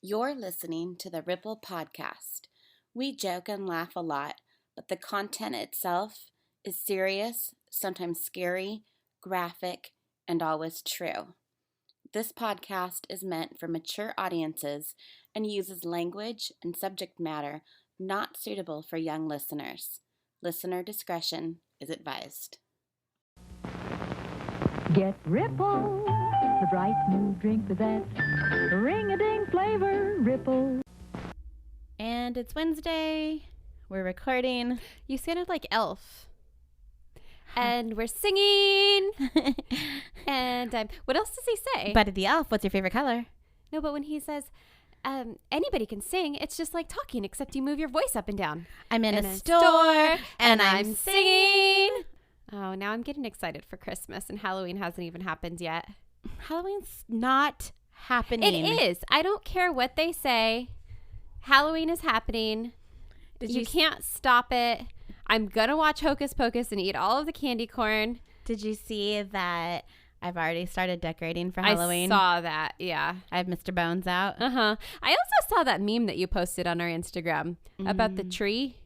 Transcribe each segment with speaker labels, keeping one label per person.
Speaker 1: You're listening to the Ripple Podcast. We joke and laugh a lot, but the content itself is serious, sometimes scary, graphic, and always true. This podcast is meant for mature audiences and uses language and subject matter not suitable for young listeners. Listener discretion is advised.
Speaker 2: Get Ripple, the bright new drink with that ring-a-ding flavor, Ripple.
Speaker 3: And it's Wednesday. We're recording.
Speaker 4: You sounded like Elf. And we're singing. And what else does he say?
Speaker 3: Buddy the Elf, what's your favorite color?
Speaker 4: No, but when he says anybody can sing, it's just like talking, except you move your voice up and down.
Speaker 3: I'm in a store
Speaker 4: and I'm singing. Oh, now I'm getting excited for Christmas, and Halloween hasn't even happened yet.
Speaker 3: Halloween's not happening.
Speaker 4: It is. I don't care what they say. Halloween is happening. You can't stop it. I'm going to watch Hocus Pocus and eat all of the candy corn.
Speaker 3: Did you see that I've already started decorating for Halloween?
Speaker 4: I saw that, yeah.
Speaker 3: I have Mr. Bones out.
Speaker 4: Uh-huh. I also saw that meme that you posted on our Instagram about the tree.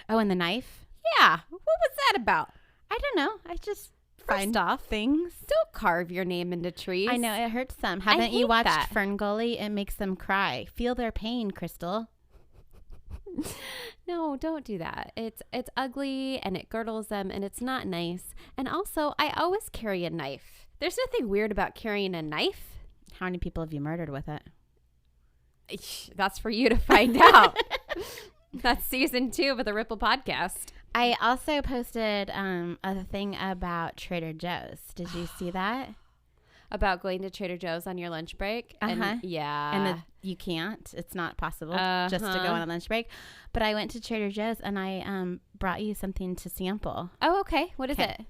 Speaker 3: Oh, and the knife?
Speaker 4: Yeah. What was that about?
Speaker 3: I don't know. I just
Speaker 4: First off,
Speaker 3: things.
Speaker 4: Don't carve your name into trees.
Speaker 3: I know, it hurts some. Haven't you watched Fern Gully? It makes them cry. Feel their pain, Crystal.
Speaker 4: No, don't do that. It's ugly and it girdles them and it's not nice. And also, I always carry a knife. There's nothing weird about carrying a knife.
Speaker 3: How many people have you murdered with it?
Speaker 4: That's for you to find out. That's season 2 of the Ripple Podcast.
Speaker 3: I also posted a thing about Trader Joe's. Did you see that?
Speaker 4: About going to Trader Joe's on your lunch break?
Speaker 3: Uh-huh.
Speaker 4: Yeah.
Speaker 3: And you can't. It's not possible just to go on a lunch break. But I went to Trader Joe's and I brought you something to sample.
Speaker 4: Oh, okay. What is it?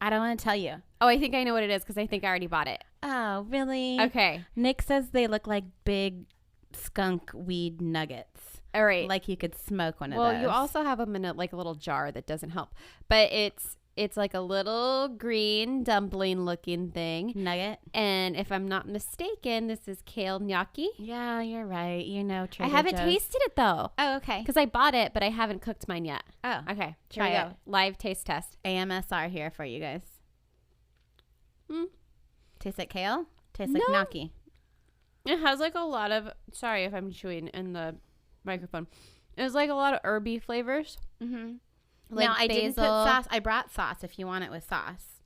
Speaker 3: I don't want to tell you.
Speaker 4: Oh, I think I know what it is because I think I already bought it.
Speaker 3: Oh, really?
Speaker 4: Okay.
Speaker 3: Nick says they look like big skunk weed nuggets.
Speaker 4: All right.
Speaker 3: Like you could smoke one of those.
Speaker 4: Well, you also have them in a little jar that doesn't help. But it's like a little green dumpling looking thing.
Speaker 3: Nugget.
Speaker 4: And if I'm not mistaken, this is kale gnocchi.
Speaker 3: Yeah, you're right. You know Trader Joe's.
Speaker 4: I haven't tasted it though.
Speaker 3: Oh, okay.
Speaker 4: Because I bought it, but I haven't cooked mine yet.
Speaker 3: Oh.
Speaker 4: Okay.
Speaker 3: Try
Speaker 4: Here we
Speaker 3: it.
Speaker 4: go. Live taste test.
Speaker 3: AMSR here for you guys. Tastes like kale? Tastes like
Speaker 4: No.
Speaker 3: gnocchi.
Speaker 4: It has like a lot of, sorry if I'm chewing in the microphone. It's like a lot of herby flavors.
Speaker 3: Mm-hmm.
Speaker 4: Like
Speaker 3: no, I didn't put
Speaker 4: basil.
Speaker 3: sauce. I brought sauce if you want it with sauce.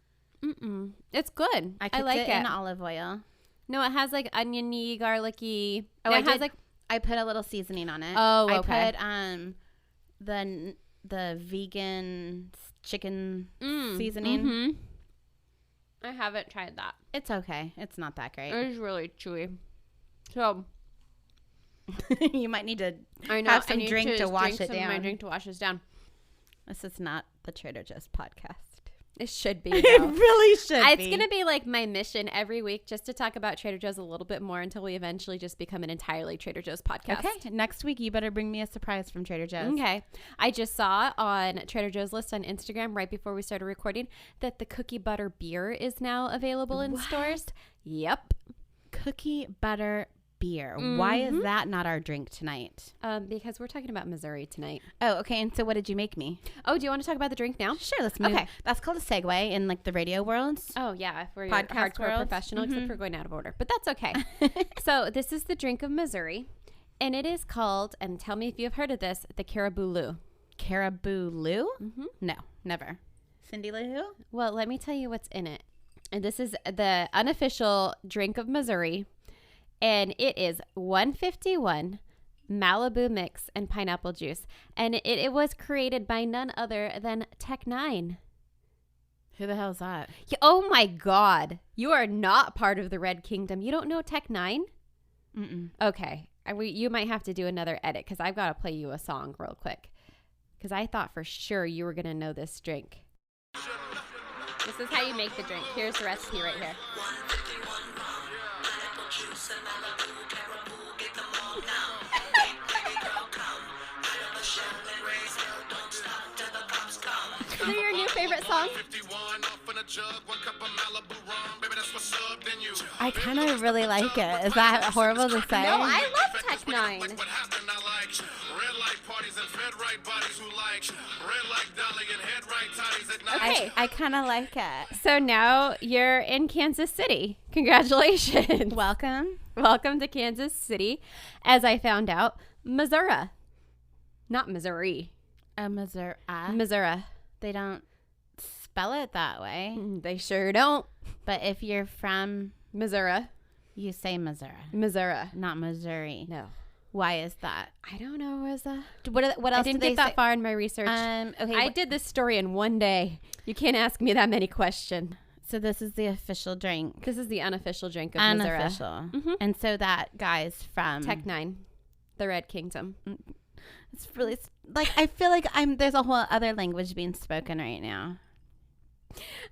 Speaker 4: It's good.
Speaker 3: I
Speaker 4: I
Speaker 3: cooked
Speaker 4: like
Speaker 3: it in olive oil.
Speaker 4: No, it has like oniony, garlicky.
Speaker 3: Oh,
Speaker 4: it has like
Speaker 3: I put a little seasoning on it.
Speaker 4: Oh, okay.
Speaker 3: I put the vegan chicken seasoning.
Speaker 4: Mm-hmm. I haven't tried that.
Speaker 3: It's okay. It's not that great.
Speaker 4: It's really chewy. So
Speaker 3: You might need to
Speaker 4: I know
Speaker 3: have
Speaker 4: I
Speaker 3: some
Speaker 4: need
Speaker 3: drink to wash
Speaker 4: drink
Speaker 3: it
Speaker 4: some of
Speaker 3: down.
Speaker 4: My drink to wash this down.
Speaker 3: This is not the Trader Joe's podcast.
Speaker 4: It should be.
Speaker 3: It
Speaker 4: though.
Speaker 3: really should be.
Speaker 4: It's gonna be like my mission every week, just to talk about Trader Joe's a little bit more until we eventually just become an entirely Trader Joe's podcast.
Speaker 3: Okay. Next week, you better bring me a surprise from Trader Joe's.
Speaker 4: Okay. I just saw on Trader Joe's list on Instagram right before we started recording that the cookie butter beer is now available in stores. Yep.
Speaker 3: Cookie butter beer. Why is that not our drink tonight?
Speaker 4: Because we're talking about Missouri tonight.
Speaker 3: Oh, okay. And so what did you make me?
Speaker 4: Oh, do you want to talk about the drink now?
Speaker 3: Sure, let's move.
Speaker 4: Okay.
Speaker 3: That's called a segue in like the radio world.
Speaker 4: Oh, yeah. If we're
Speaker 3: Podcast
Speaker 4: a hardcore
Speaker 3: world.
Speaker 4: professional, except for going out of order. But that's okay. So this is the drink of Missouri. And it is called, and tell me if you've heard of this, the Caribou Lou.
Speaker 3: Caribou Lou? No, never. Cindy Lou Who?
Speaker 4: Well, let me tell you what's in it. And this is the unofficial drink of Missouri. And it is 151 Malibu mix and pineapple juice. And it was created by none other than Tech N9ne.
Speaker 3: Who the hell is that?
Speaker 4: Yeah, oh my God. You are not part of the Red Kingdom. You don't know Tech N9ne?
Speaker 3: Mm-mm.
Speaker 4: Okay. You might have to do another edit because I've got to play you a song real quick. Because I thought for sure you were going to know this drink. This is how you make the drink. Here's the recipe right here. Are they your new favorite songs?
Speaker 5: jug, 1 cup of Malibu Rum. Baby, that's what's up, then you.
Speaker 3: I kind of really like it. Is that horrible to say?
Speaker 4: No, I love Tech N9ne.
Speaker 5: What happened? I like red light parties and fed right bodies who like red like Dolly and head right toddies at night.
Speaker 4: Okay.
Speaker 3: I kind of like it.
Speaker 4: So now you're in Kansas City. Congratulations.
Speaker 3: Welcome.
Speaker 4: Welcome to Kansas City. As I found out, Missouri. Not Missouri.
Speaker 3: Missouri.
Speaker 4: Missouri.
Speaker 3: They don't spell it that way.
Speaker 4: They sure don't.
Speaker 3: But if you're from
Speaker 4: Missouri.
Speaker 3: you say Missouri,
Speaker 4: Missouri.
Speaker 3: not Missouri.
Speaker 4: No.
Speaker 3: Why is that?
Speaker 4: I don't know.
Speaker 3: What else
Speaker 4: I didn't
Speaker 3: do they
Speaker 4: get that
Speaker 3: say?
Speaker 4: far in my research.
Speaker 3: Okay.
Speaker 4: I did this story in one day. You can't ask me that many questions.
Speaker 3: So this is the official drink.
Speaker 4: This is the unofficial drink of Missouri.
Speaker 3: Unofficial.
Speaker 4: Mhm.
Speaker 3: And so that guy's from
Speaker 4: Tech N9ne, the Red Kingdom.
Speaker 3: It's really like I feel like there's a whole other language being spoken right now.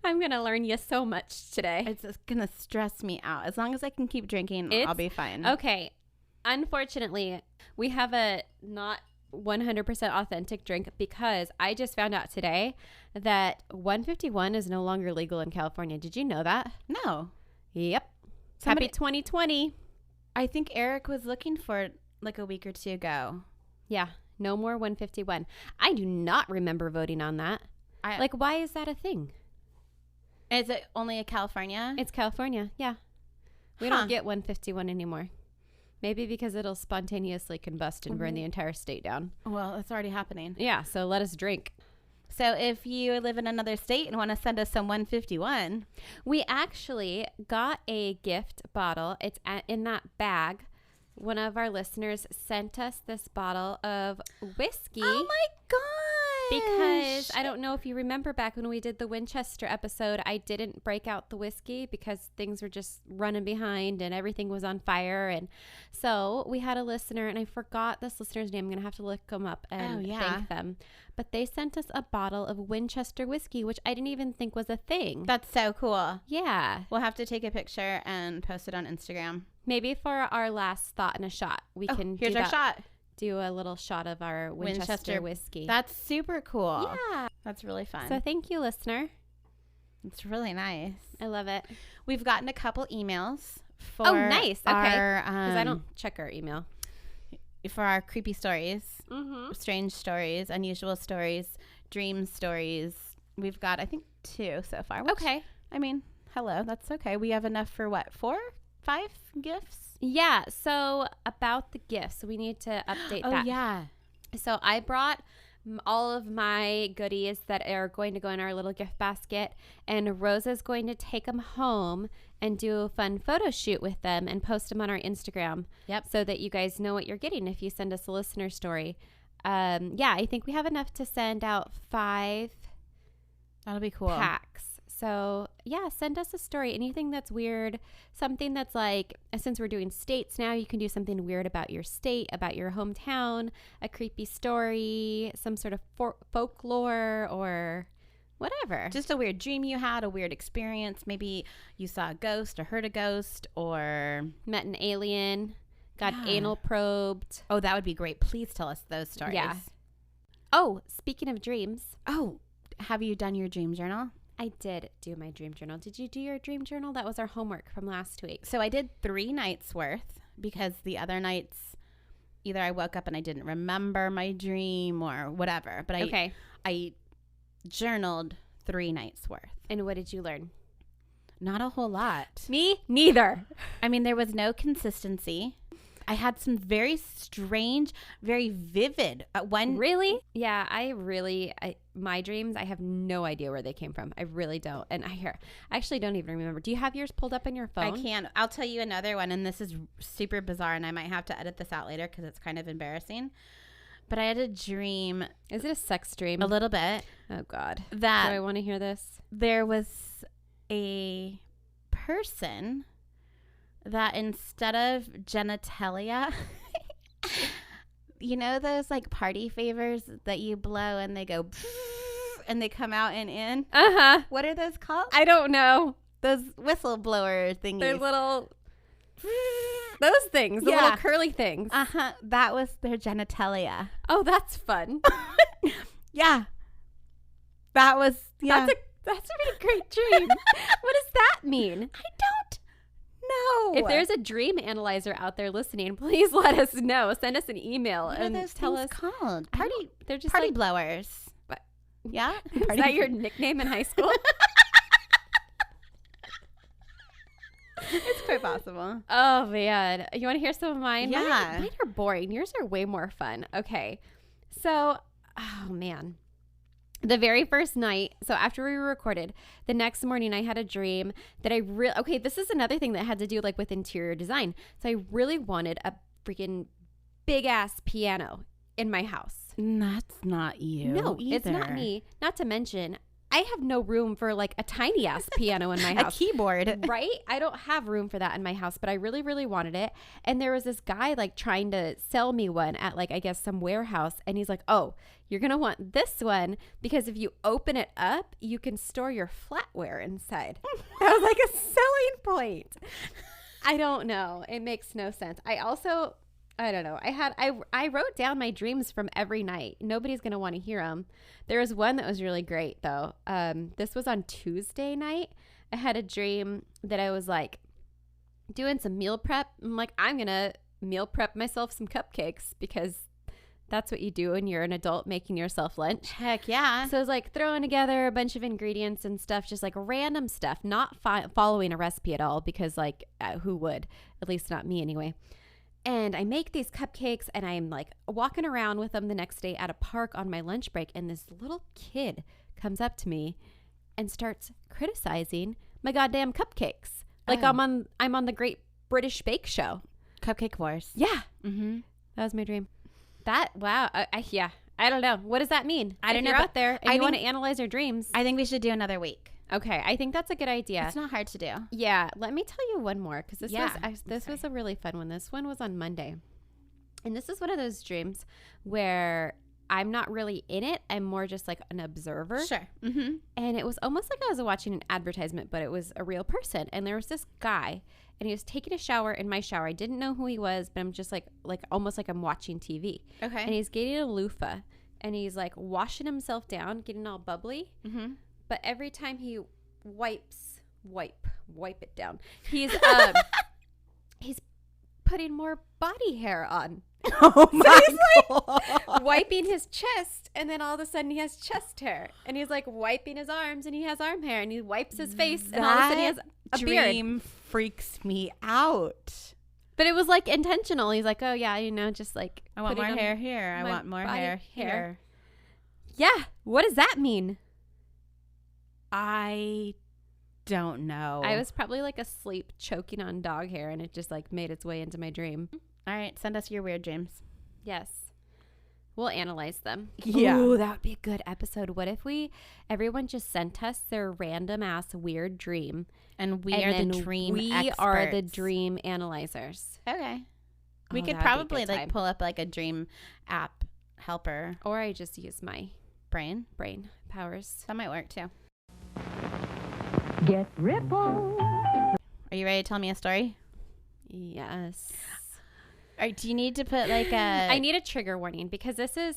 Speaker 4: I'm going to learn you so much today.
Speaker 3: It's just gonna stress me out. As long as I can keep drinking, I'll be fine.
Speaker 4: Okay. Unfortunately, we have a not 100% authentic drink because I just found out today that 151 is no longer legal in California. Did you know that?
Speaker 3: No.
Speaker 4: Yep.
Speaker 3: Somebody-
Speaker 4: Happy 2020.
Speaker 3: I think Eric was looking for it like a week or two ago.
Speaker 4: Yeah. No more 151. I do not remember voting on that. Why is that a thing?
Speaker 3: Is it only a California?
Speaker 4: It's California. Yeah. We don't get 151 anymore. Maybe because it'll spontaneously combust and burn the entire state down.
Speaker 3: Well, it's already happening.
Speaker 4: Yeah. So let us drink.
Speaker 3: So if you live in another state and want to send us some 151,
Speaker 4: We actually got a gift bottle. It's in that bag. One of our listeners sent us this bottle of whiskey.
Speaker 3: oh my gosh!
Speaker 4: Because I don't know if you remember back when we did the Winchester episode, I didn't break out the whiskey because things were just running behind and everything was on fire. And so we had a listener, and I forgot this listener's name. I'm going to have to look them up and thank them. But they sent us a bottle of Winchester whiskey, which I didn't even think was a thing.
Speaker 3: That's so cool.
Speaker 4: Yeah.
Speaker 3: We'll have to take a picture and post it on Instagram.
Speaker 4: Maybe for our last thought and a shot, we can
Speaker 3: Here's our shot.
Speaker 4: Do a little shot of our Winchester whiskey.
Speaker 3: That's super cool.
Speaker 4: Yeah.
Speaker 3: That's really fun.
Speaker 4: So thank you, listener.
Speaker 3: It's really nice.
Speaker 4: I love it.
Speaker 3: We've gotten a couple emails for
Speaker 4: nice. Okay.
Speaker 3: our,
Speaker 4: Because I don't check our email.
Speaker 3: for our creepy stories,
Speaker 4: Mm-hmm.
Speaker 3: strange stories, unusual stories, dream stories. We've got, I think, 2 so far. Which,
Speaker 4: Okay.
Speaker 3: I mean, hello. That's okay. We have enough for what, 4, 5 gifts?
Speaker 4: Yeah. So about the gifts, we need to update that.
Speaker 3: Oh, yeah.
Speaker 4: So I brought all of my goodies that are going to go in our little gift basket, and Rosa's going to take them home and do a fun photo shoot with them and post them on our Instagram.
Speaker 3: Yep.
Speaker 4: So that you guys know what you're getting if you send us a listener story. Yeah, I think we have enough to send out 5
Speaker 3: That'll be cool.
Speaker 4: packs. So yeah, send us a story. Anything that's weird, something that's like, since we're doing states now, you can do something weird about your state, about your hometown, a creepy story, some sort of folklore or whatever.
Speaker 3: Just a weird dream you had, a weird experience. Maybe you saw a ghost or heard a ghost or
Speaker 4: met an alien, got anal probed.
Speaker 3: Oh, that would be great. Please tell us those stories.
Speaker 4: Yeah. Oh, speaking of dreams.
Speaker 3: Oh, have you done your dream journal?
Speaker 4: I did do my dream journal. Did you do your dream journal? That was our homework from last week.
Speaker 3: So I did 3 nights worth because the other nights either I woke up and I didn't remember my dream or whatever. But I journaled 3 nights worth.
Speaker 4: And what did you learn?
Speaker 3: Not a whole lot.
Speaker 4: Me? Neither.
Speaker 3: I mean, there was no consistency. I had some very strange, very vivid one.
Speaker 4: Really? Yeah, my dreams, I have no idea where they came from. I really don't. And I actually don't even remember. Do you have yours pulled up on your phone?
Speaker 3: I can. I'll tell you another one, and this is super bizarre, and I might have to edit this out later because it's kind of embarrassing. But I had a dream.
Speaker 4: Is it a sex dream?
Speaker 3: A little bit.
Speaker 4: Oh, God.
Speaker 3: That
Speaker 4: Do I want to hear this?
Speaker 3: there was a person that instead of genitalia, you know those like party favors that you blow and they go and they come out and in?
Speaker 4: Uh-huh.
Speaker 3: What are those called?
Speaker 4: I don't know.
Speaker 3: Those whistleblower thingies.
Speaker 4: They're little... Those things. The little curly things.
Speaker 3: Uh-huh. That was their genitalia.
Speaker 4: Oh, that's fun.
Speaker 3: Yeah. That was... Yeah.
Speaker 4: That's a really great dream. What does that mean?
Speaker 3: I don't know.
Speaker 4: If there's a dream analyzer out there listening, please let us know. Send us an email
Speaker 3: what
Speaker 4: and
Speaker 3: are those
Speaker 4: tell
Speaker 3: things
Speaker 4: us.
Speaker 3: called?
Speaker 4: They're just
Speaker 3: Party
Speaker 4: like,
Speaker 3: blowers.
Speaker 4: What?
Speaker 3: Yeah?
Speaker 4: Is that your nickname in high school?
Speaker 3: It's quite possible.
Speaker 4: Oh, man. You want to hear some of mine?
Speaker 3: Yeah.
Speaker 4: Mine are boring. Yours are way more fun. Okay. So, oh, man. The very first night, so after we recorded, the next morning I had a dream that okay, this is another thing that had to do like with interior design. So I really wanted a freaking big ass piano in my house.
Speaker 3: That's not you.
Speaker 4: No,
Speaker 3: either.
Speaker 4: it's not me. Not to mention, I have no room for like a tiny ass piano in my
Speaker 3: A
Speaker 4: house.
Speaker 3: keyboard.
Speaker 4: Right? I don't have room for that in my house, but I really, really wanted it. And there was this guy like trying to sell me one at like, I guess, some warehouse. And he's like, oh, you're going to want this one because if you open it up, you can store your flatware inside. That was like a selling point. I don't know. It makes no sense. I don't know. I wrote down my dreams from every night. Nobody's going to want to hear them. There was one that was really great though. This was on Tuesday night. I had a dream that I was like doing some meal prep. I'm like, I'm going to meal prep myself some cupcakes because that's what you do when you're an adult making yourself lunch.
Speaker 3: Heck yeah.
Speaker 4: So I was like throwing together a bunch of ingredients and stuff, just like random stuff, not following a recipe at all because like who would? At least not me anyway. And I make these cupcakes and I'm like walking around with them the next day at a park on my lunch break. And this little kid comes up to me and starts criticizing my goddamn cupcakes. Like I'm on the Great British Bake Show.
Speaker 3: Cupcake Wars.
Speaker 4: Yeah.
Speaker 3: Mm-hmm.
Speaker 4: That was my dream. Wow. Yeah. I don't know. What does that mean?
Speaker 3: I don't know.
Speaker 4: If you're out there and
Speaker 3: I
Speaker 4: you want to
Speaker 3: think-
Speaker 4: analyze your dreams.
Speaker 3: I think we should do another week.
Speaker 4: Okay. I think that's a good idea.
Speaker 3: It's not hard to do.
Speaker 4: Yeah, let me tell you one more because this
Speaker 3: Sorry.
Speaker 4: was a really fun one. This one was on Monday. And this is one of those dreams where I'm not really in it. I'm more just like an observer.
Speaker 3: Sure. Mm-hmm.
Speaker 4: And it was almost like I was watching an advertisement, but it was a real person. And there was this guy and he was taking a shower in my shower. I didn't know who he was, but I'm just like almost like I'm watching TV. Okay. And he's getting a loofah and he's like washing himself down, getting all bubbly. Mm-hmm. But every time he wipe it down, he's putting more body hair on.
Speaker 3: Oh my
Speaker 4: God. Wiping his chest, and then all of a sudden he has chest hair, and he's like wiping his arms, and he has arm hair, and he wipes his face, and all of a sudden he has a
Speaker 3: dream
Speaker 4: beard.
Speaker 3: Freaks me out.
Speaker 4: But it was like intentional. He's like, oh yeah, just like
Speaker 3: I want more hair here. I want more hair here.
Speaker 4: Yeah. What does that mean?
Speaker 3: I don't know.
Speaker 4: I was probably like asleep choking on dog hair and it just like made its way into my dream.
Speaker 3: All right, send us your weird dreams.
Speaker 4: Yes. We'll analyze them.
Speaker 3: Yeah.
Speaker 4: Ooh, that would be a good episode. What if everyone just sent us their random ass weird dream
Speaker 3: and we are the dream experts.
Speaker 4: We are the dream analyzers.
Speaker 3: Okay. We could
Speaker 4: that'd be a
Speaker 3: probably
Speaker 4: good
Speaker 3: like
Speaker 4: time.
Speaker 3: pull up like a dream app helper.
Speaker 4: Or I just use my
Speaker 3: brain
Speaker 4: powers.
Speaker 3: That might work too.
Speaker 2: Get Ripple.
Speaker 3: Are you ready to tell me a story?
Speaker 4: Yes.
Speaker 3: Do you need to put like a...
Speaker 4: I need a trigger warning because this is,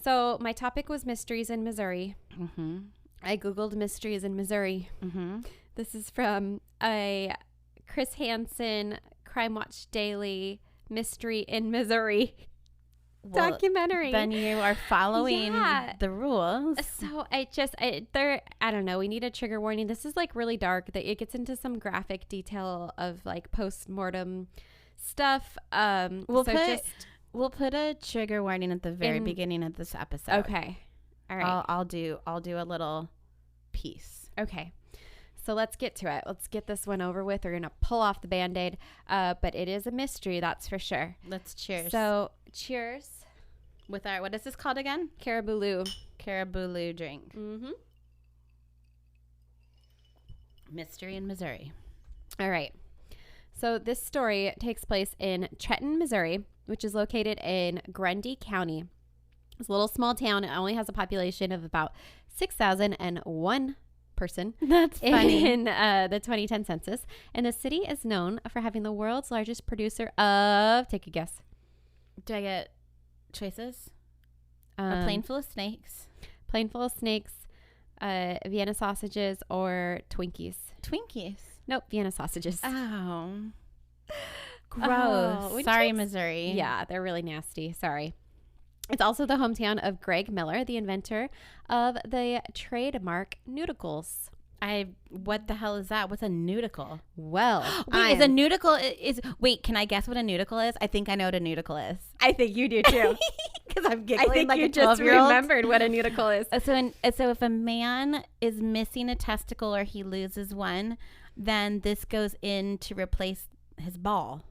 Speaker 4: so my topic was mysteries in Missouri. Mm-hmm. I Googled mysteries in Missouri. Mm-hmm. This is from a Chris Hansen Crime Watch Daily Mystery in Missouri documentary.
Speaker 3: Then you are following the rules.
Speaker 4: So I don't know. We need a trigger warning. This is like really dark. It gets into some graphic detail of like post-mortem stuff.
Speaker 3: We'll put a trigger warning at the very beginning of this episode.
Speaker 4: Okay. All right.
Speaker 3: I'll do a little piece.
Speaker 4: Okay. So let's get to it. Let's get this one over with. We're going to pull off the Band-Aid. But it is a mystery, that's for sure.
Speaker 3: Let's cheers.
Speaker 4: So cheers.
Speaker 3: With our, what is this called again?
Speaker 4: Caribou
Speaker 3: drink. Mm-hmm. Mystery in Missouri.
Speaker 4: All right. So this story takes place in Trenton, Missouri, which is located in Grundy County. It's a little small town. It only has a population of about 6,001 person.
Speaker 3: That's funny.
Speaker 4: In the 2010 census. And the city is known for having the world's largest producer of, take a guess.
Speaker 3: Do I get choices? A plane full of snakes.
Speaker 4: Plane full of snakes. Vienna sausages or Twinkies.
Speaker 3: Twinkies.
Speaker 4: Nope, Vienna sausages.
Speaker 3: Oh. Gross.
Speaker 4: Oh,
Speaker 3: Sorry, Missouri.
Speaker 4: Yeah, they're really nasty. Sorry. It's also the hometown of Greg Miller, the inventor of the trademark Nudicles.
Speaker 3: What the hell is that? What's a nudicle?
Speaker 4: Well,
Speaker 3: wait, is a nudicle wait, can I guess what a nudicle is? I think I know what a nudicle is.
Speaker 4: I think you do too.
Speaker 3: Because I'm giggling
Speaker 4: I think
Speaker 3: like
Speaker 4: you
Speaker 3: a
Speaker 4: just
Speaker 3: 12-year-old.
Speaker 4: remembered what a nudicle is.
Speaker 3: So if a man is missing a testicle or he loses one, then this goes in to replace his ball.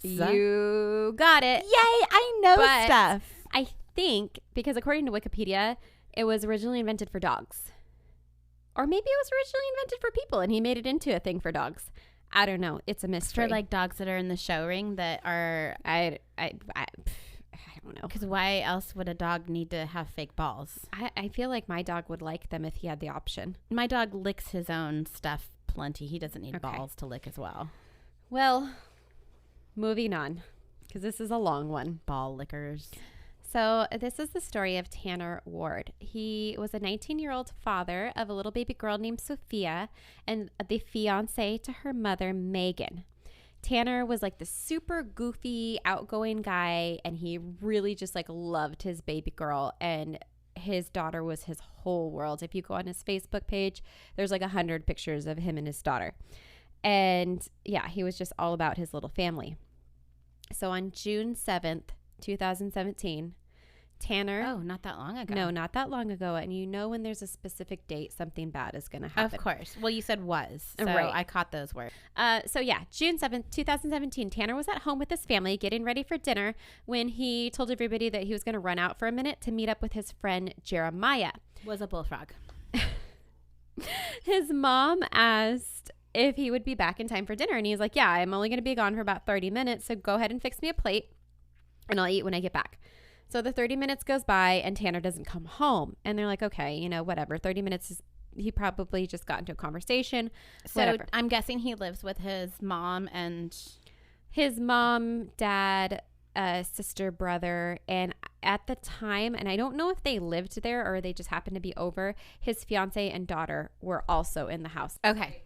Speaker 4: You got it.
Speaker 3: Yay, I know
Speaker 4: But
Speaker 3: stuff.
Speaker 4: I think, because according to Wikipedia, it was originally invented for dogs. Or maybe it was originally invented for people and he made it into a thing for dogs. I don't know. It's a mystery.
Speaker 3: For like dogs that are in the show ring that are...
Speaker 4: I don't know.
Speaker 3: Because why else would a dog need to have fake balls?
Speaker 4: I feel like my dog would like them if he had the option.
Speaker 3: My dog licks his own stuff plenty. He doesn't need balls to lick as well.
Speaker 4: Well, moving on, because this is a long one.
Speaker 3: Ball lickers.
Speaker 4: So this is the story of Tanner Ward. He was a 19-year-old father of a little baby girl named Sophia and the fiance to her mother, Megan. Tanner was like the super goofy, outgoing guy, and he really just like loved his baby girl, and his daughter was his whole world. If you go on his Facebook page, there's like 100 pictures of him and his daughter. And yeah, he was just all about his little family. So on June 7th, 2017, Tanner...
Speaker 3: Oh, not that long ago.
Speaker 4: No, not that long ago. And you know when there's a specific date, something bad is going to happen.
Speaker 3: Of course. Well, you said was. So
Speaker 4: Right.
Speaker 3: I caught those words.
Speaker 4: So yeah, June 7th, 2017, Tanner was at home with his family getting ready for dinner when he told everybody that he was going to run out for a minute to meet up with his friend Jeremiah.
Speaker 3: Was a bullfrog.
Speaker 4: His mom asked if he would be back in time for dinner. And he's like, yeah, I'm only going to be gone for about 30 minutes. So go ahead and fix me a plate and I'll eat when I get back. So the 30 minutes goes by and Tanner doesn't come home. And they're like, okay, you know, whatever. 30 minutes is, he probably just got into a conversation.
Speaker 3: So
Speaker 4: whatever.
Speaker 3: I'm guessing he lives with his mom and...
Speaker 4: His mom, dad, sister, brother, and at the time, and I don't know if they lived there or they just happened to be over, his fiance and daughter were also in the house.
Speaker 3: Okay.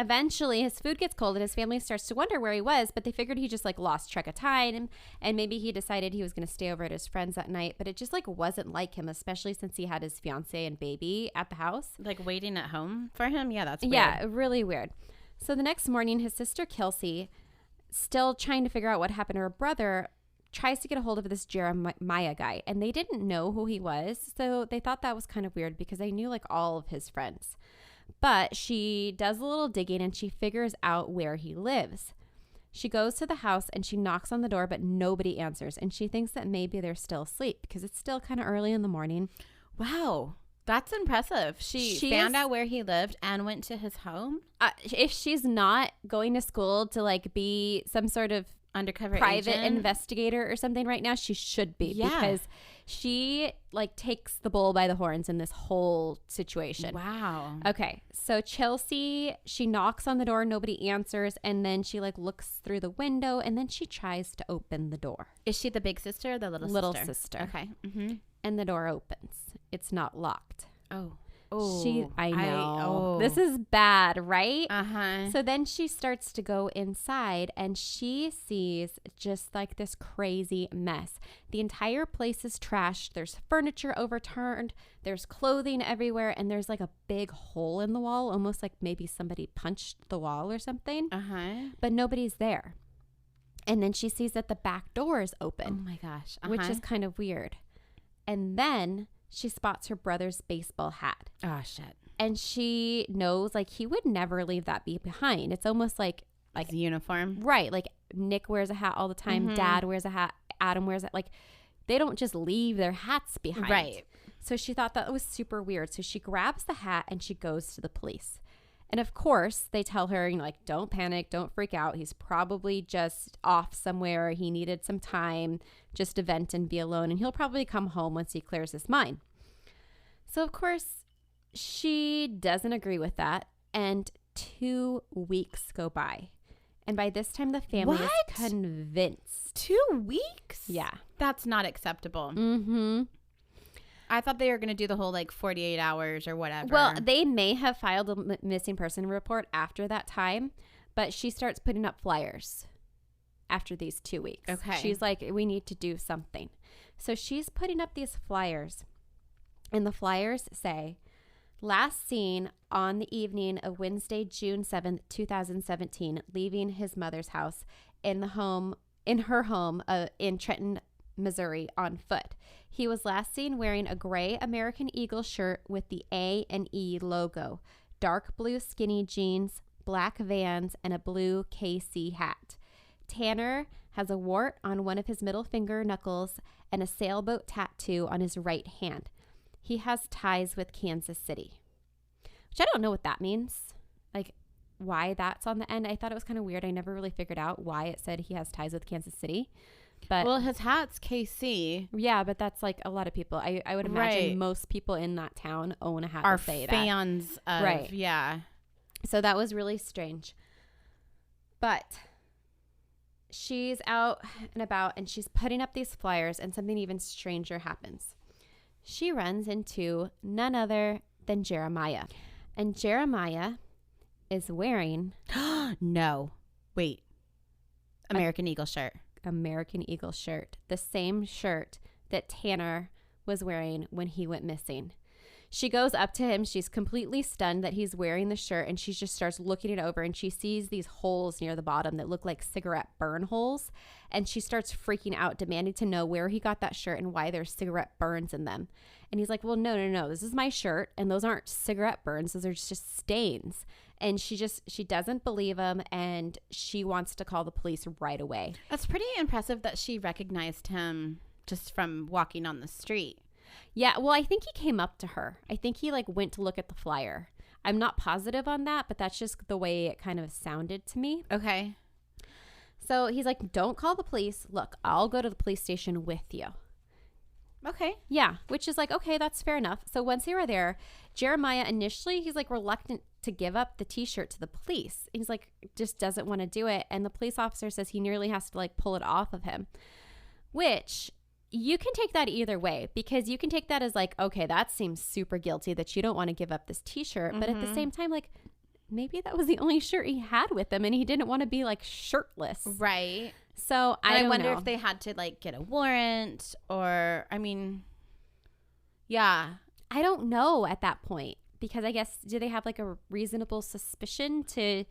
Speaker 4: Eventually, his food gets cold and his family starts to wonder where he was, but they figured he just like lost track of time and maybe he decided he was going to stay over at his friend's that night, but it just like wasn't like him, especially since he had his fiance and baby at the house.
Speaker 3: Like waiting at home for him? Yeah, that's weird.
Speaker 4: Yeah, really weird. So the next morning, his sister Kelsey, still trying to figure out what happened to her brother, tries to get a hold of this Jeremiah guy, and they didn't know who he was, so they thought that was kind of weird because they knew like all of his friends. But she does a little digging and she figures out where he lives. She goes to the house and she knocks on the door, but nobody answers, and she thinks that maybe they're still asleep because it's still kind of early in the morning.
Speaker 3: Wow. That's impressive. She found out where he lived and went to his home?
Speaker 4: If she's not going to school to like be some sort of
Speaker 3: Undercover
Speaker 4: private
Speaker 3: agent?
Speaker 4: investigator or something right now, she should be.
Speaker 3: Yeah.
Speaker 4: Because she like takes the bull by the horns in this whole situation.
Speaker 3: Wow.
Speaker 4: Okay, so Chelsea, she knocks on the door, nobody answers, and then she like looks through the window and then she tries to open the door.
Speaker 3: Is she the big sister or the little sister? Okay. Mm-hmm.
Speaker 4: And the door opens. It's not locked.
Speaker 3: Oh.
Speaker 4: I know. This is bad, right?
Speaker 3: Uh-huh.
Speaker 4: So then she starts to go inside and she sees just like this crazy mess. The entire place is trashed. There's furniture overturned. There's clothing everywhere. And there's like a big hole in the wall, almost like maybe somebody punched the wall or something.
Speaker 3: Uh-huh.
Speaker 4: But nobody's there. And then she sees that the back door is open.
Speaker 3: Oh my gosh.
Speaker 4: Which is kind of weird. And then she spots her brother's baseball hat.
Speaker 3: Oh, shit.
Speaker 4: And she knows like he would never leave that behind. It's almost like
Speaker 3: his uniform.
Speaker 4: Right. Like Nick wears a hat all the time.
Speaker 3: Mm-hmm.
Speaker 4: Dad wears a hat. Adam wears it. Like they don't just leave their hats behind.
Speaker 3: Right.
Speaker 4: So she thought that was super weird. So she grabs the hat and she goes to the police. And of course, they tell her, you know, like, don't panic, don't freak out. He's probably just off somewhere. He needed some time just to vent and be alone. And he'll probably come home once he clears his mind. So, of course, she doesn't agree with that. And 2 weeks go by. And by this time, the family is convinced.
Speaker 3: 2 weeks?
Speaker 4: Yeah.
Speaker 3: That's not acceptable.
Speaker 4: Mm-hmm.
Speaker 3: I thought they were going to do the whole like 48 hours or whatever.
Speaker 4: Well, they may have filed a missing person report after that time, but she starts putting up flyers after these 2 weeks.
Speaker 3: Okay.
Speaker 4: She's like, we need to do something. So she's putting up these flyers, and the flyers say, last seen on the evening of Wednesday, June 7th, 2017, leaving his mother's house in her home in Trenton, Missouri, on foot. He was last seen wearing a gray American Eagle shirt with the A&E logo, dark blue skinny jeans, black Vans, and a blue KC hat. Tanner has a wart on one of his middle finger knuckles and a sailboat tattoo on his right hand. He has ties with Kansas City, which I don't know what that means. Like, why that's on the end. I thought it was kind of weird. I never really figured out why it said he has ties with Kansas City. But
Speaker 3: well, his hat's KC.
Speaker 4: Yeah, but that's like a lot of people. I would imagine most people in that town own a hat
Speaker 3: are
Speaker 4: that say
Speaker 3: fans
Speaker 4: that.
Speaker 3: Of,
Speaker 4: right.
Speaker 3: Yeah.
Speaker 4: So that was really strange. But she's out and about and she's putting up these flyers, and something even stranger happens. She runs into none other than Jeremiah. And Jeremiah is wearing
Speaker 3: no. Wait. American Eagle shirt.
Speaker 4: American Eagle shirt. The same shirt that Tanner was wearing when he went missing. She goes up to him. She's completely stunned that he's wearing the shirt, and she just starts looking it over, and she sees these holes near the bottom that look like cigarette burn holes, and she starts freaking out, demanding to know where he got that shirt and why there's cigarette burns in them. And he's like, well, no, this is my shirt, and those aren't cigarette burns, those are just stains. And she doesn't believe him, and she wants to call the police right away.
Speaker 3: That's pretty impressive that she recognized him just from walking on the street.
Speaker 4: Yeah, well, I think he came up to her. I think he went to look at the flyer. I'm not positive on that, but that's just the way it kind of sounded to me.
Speaker 3: Okay.
Speaker 4: So he's like, don't call the police. Look, I'll go to the police station with you.
Speaker 3: Okay.
Speaker 4: Yeah, which is like, okay, that's fair enough. So once they were there, Jeremiah initially, he's reluctant to give up the t-shirt to the police. He's just doesn't want to do it. And the police officer says he nearly has to pull it off of him, which you can take that either way, because you can take that as okay, that seems super guilty that you don't want to give up this t-shirt. Mm-hmm. But at the same time, maybe that was the only shirt he had with him and he didn't want to be shirtless.
Speaker 3: Right.
Speaker 4: So I
Speaker 3: wonder
Speaker 4: know
Speaker 3: if they had to get a warrant or, yeah.
Speaker 4: I don't know at that point, because I guess, do they have a reasonable suspicion to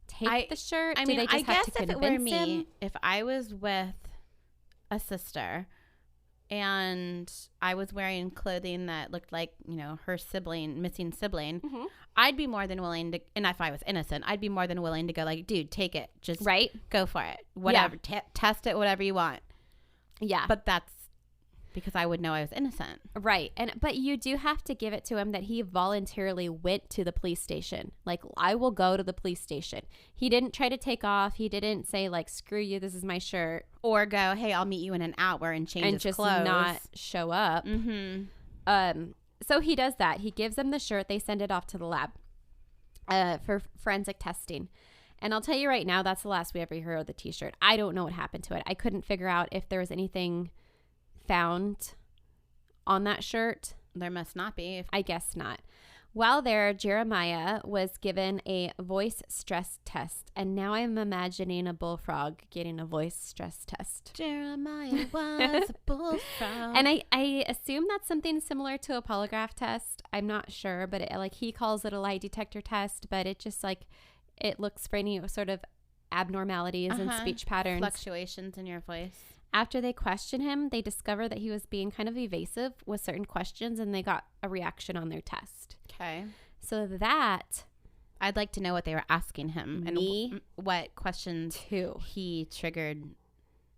Speaker 4: take the shirt?
Speaker 3: I
Speaker 4: do they just
Speaker 3: I
Speaker 4: have
Speaker 3: guess
Speaker 4: to
Speaker 3: if it were me,
Speaker 4: him?
Speaker 3: if I was with a sister and I was wearing clothing that looked like, her missing sibling,
Speaker 4: mm-hmm.
Speaker 3: I'd be more than willing to, and if I was innocent, I'd be more than willing to go dude, take it. Just go for it. Whatever.
Speaker 4: Yeah.
Speaker 3: Test it, whatever you want.
Speaker 4: Yeah.
Speaker 3: But that's because I would know I was innocent.
Speaker 4: Right. But you do have to give it to him that he voluntarily went to the police station. I will go to the police station. He didn't try to take off. He didn't say screw you, this is my shirt.
Speaker 3: Or go, hey, I'll meet you in an hour and change
Speaker 4: and
Speaker 3: his
Speaker 4: just
Speaker 3: clothes.
Speaker 4: not show up.
Speaker 3: Mm-hmm.
Speaker 4: So he does that. He gives them the shirt. They send it off to the lab for forensic testing. And I'll tell you right now, that's the last we ever heard of the t-shirt. I don't know what happened to it. I couldn't figure out if there was anything found on that shirt.
Speaker 3: There must not be.
Speaker 4: I guess not. While there, Jeremiah was given a voice stress test, and now I'm imagining a bullfrog getting a voice stress test.
Speaker 3: Jeremiah was a bullfrog.
Speaker 4: And I assume that's something similar to a polygraph test. I'm not sure, but he calls it a lie detector test, but it just it looks for any sort of abnormalities in speech patterns.
Speaker 3: Fluctuations in your voice.
Speaker 4: After they question him, they discover that he was being kind of evasive with certain questions, and they got a reaction on their test.
Speaker 3: Okay.
Speaker 4: So that...
Speaker 3: I'd like to know what they were asking him and what questions he triggered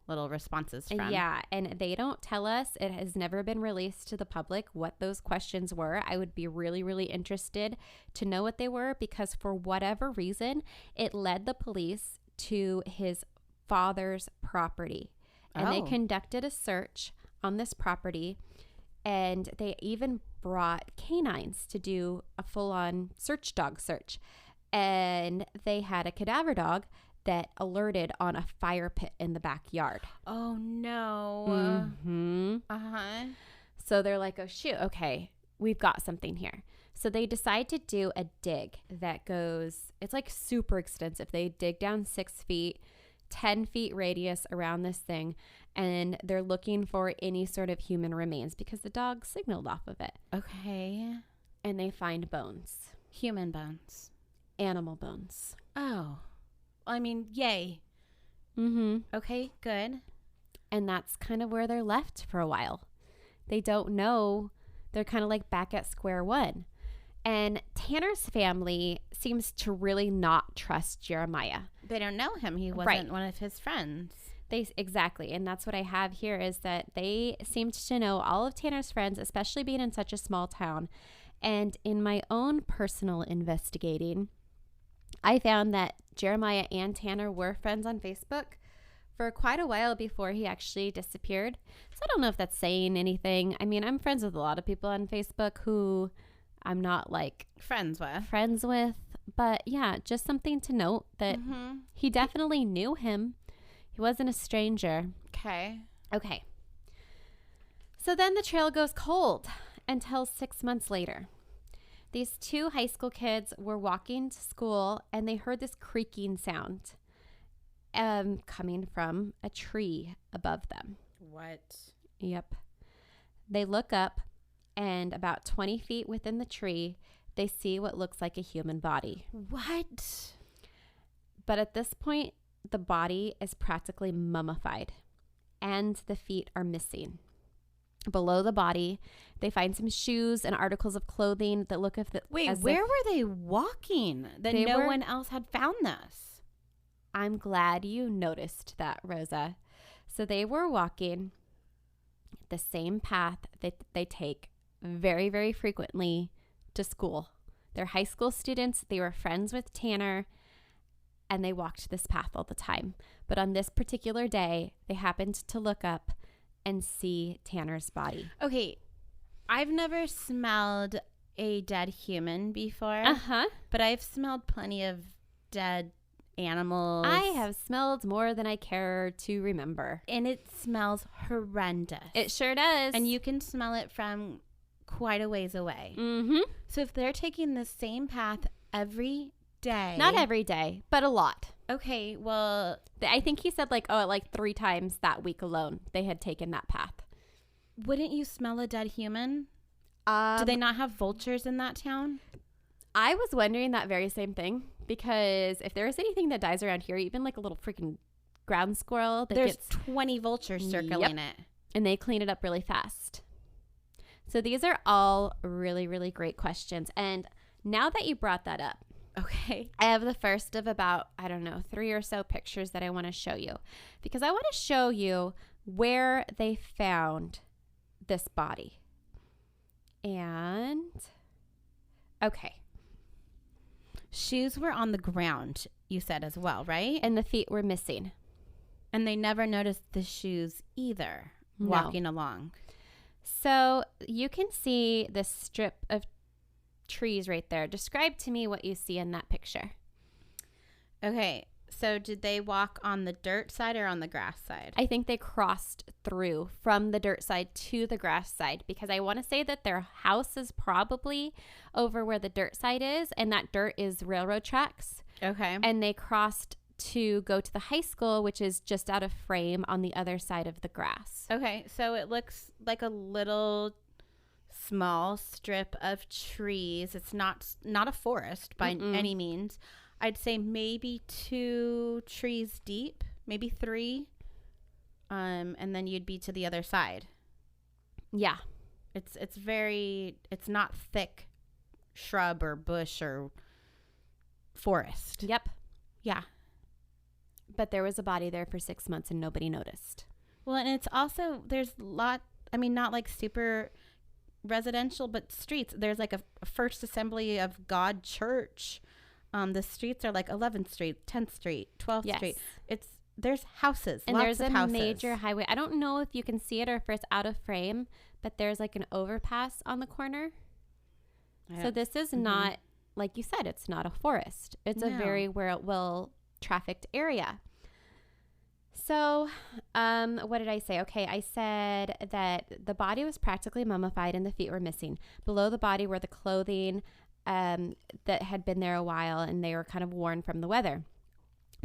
Speaker 3: little responses from.
Speaker 4: Yeah, and they don't tell us. It has never been released to the public what those questions were. I would be really, really interested to know what they were, because for whatever reason, it led the police to his father's property. And they conducted a search on this property, and they even brought canines to do a full-on dog search. And they had a cadaver dog that alerted on a fire pit in the backyard.
Speaker 3: Oh, no.
Speaker 4: Mm-hmm.
Speaker 3: Uh-huh.
Speaker 4: So they're like, oh, shoot, okay, we've got something here. So they decide to do a dig that goes, it's like super extensive. They dig down 6 feet, 10 feet radius around this thing, and they're looking for any sort of human remains because the dog signaled off of it.
Speaker 3: Okay.
Speaker 4: And they find bones.
Speaker 3: Human bones.
Speaker 4: Animal bones.
Speaker 3: Oh. I mean, yay.
Speaker 4: Mm-hmm.
Speaker 3: Okay, good.
Speaker 4: And that's kind of where they're left for a while. They don't know. They're kind of like back at square one. And Tanner's family seems to really not trust Jeremiah.
Speaker 3: They don't know him. He wasn't one of his friends.
Speaker 4: Exactly. And that's what I have here is that they seemed to know all of Tanner's friends, especially being in such a small town. And in my own personal investigating, I found that Jeremiah and Tanner were friends on Facebook for quite a while before he actually disappeared. So I don't know if that's saying anything. I mean, I'm friends with a lot of people on Facebook who I'm not like
Speaker 3: friends with.
Speaker 4: But yeah, just something to note that he definitely knew him. He wasn't a stranger.
Speaker 3: Okay.
Speaker 4: So then the trail goes cold until 6 months later. These 2 high school kids were walking to school and they heard this creaking sound coming from a tree above them.
Speaker 3: What?
Speaker 4: Yep. They look up, and about 20 feet within the tree, they see what looks like a human body.
Speaker 3: What?
Speaker 4: But at this point, the body is practically mummified, and the feet are missing. Below the body, they find some shoes and articles of clothing that look as
Speaker 3: Wait, where were they walking that no one else had found this?
Speaker 4: I'm glad you noticed that, Rosa. So they were walking the same path that they take very, very frequently to school. They're high school students. They were friends with Tanner, and they walked this path all the time. But on this particular day, they happened to look up and see Tanner's body.
Speaker 3: Okay, I've never smelled a dead human before. But I've smelled plenty of dead animals.
Speaker 4: I have smelled more than I care to remember.
Speaker 3: And it smells horrendous.
Speaker 4: It sure does.
Speaker 3: And you can smell it from quite a ways away.
Speaker 4: Mm-hmm.
Speaker 3: So if they're taking the same path every day.
Speaker 4: Not every day, but a lot.
Speaker 3: Okay, well.
Speaker 4: I think he said like 3 times that week alone they had taken that path.
Speaker 3: Wouldn't you smell a dead human? Do they not have vultures in that town?
Speaker 4: I was wondering that very same thing, because if there is anything that dies around here, even like a little freaking ground squirrel,
Speaker 3: there's 20 vultures circling it.
Speaker 4: And they clean it up really fast. So these are all really, really great questions. And now that you brought that up,
Speaker 3: okay,
Speaker 4: I have the first of about, 3 or so pictures that I want to show you, because I want to show you where they found this body. And okay.
Speaker 3: Shoes were on the ground, you said as well, right?
Speaker 4: And the feet were missing.
Speaker 3: And they never noticed the shoes either walking along.
Speaker 4: So you can see this strip of trees right there. Describe to me what you see in that picture.
Speaker 3: Okay. So did they walk on the dirt side or on the grass side?
Speaker 4: I think they crossed through from the dirt side to the grass side, because I want to say that their house is probably over where the dirt side is, and that dirt is railroad tracks.
Speaker 3: Okay.
Speaker 4: And they crossed to go to the high school, which is just out of frame on the other side of the grass.
Speaker 3: Okay. So it looks like a little small strip of trees. It's not a forest by any means. I'd say maybe 2 trees deep, maybe 3. And then you'd be to the other side.
Speaker 4: Yeah.
Speaker 3: It's not thick shrub or bush or forest.
Speaker 4: Yep.
Speaker 3: Yeah.
Speaker 4: But there was a body there for 6 months and nobody noticed.
Speaker 3: Well, and it's also, there's not like super residential, but streets. There's like a First Assembly of God church. The streets are like 11th Street, 10th Street, 12th Street. There's houses,
Speaker 4: and
Speaker 3: lots
Speaker 4: there's
Speaker 3: of houses.
Speaker 4: A major highway. I don't know if you can see it or if it's out of frame, but there's like an overpass on the corner. So this is not, like you said, it's not a forest. It's a very well trafficked area. So, what did I say? Okay, I said that the body was practically mummified and the feet were missing. Below the body were the clothing that had been there a while, and they were kind of worn from the weather.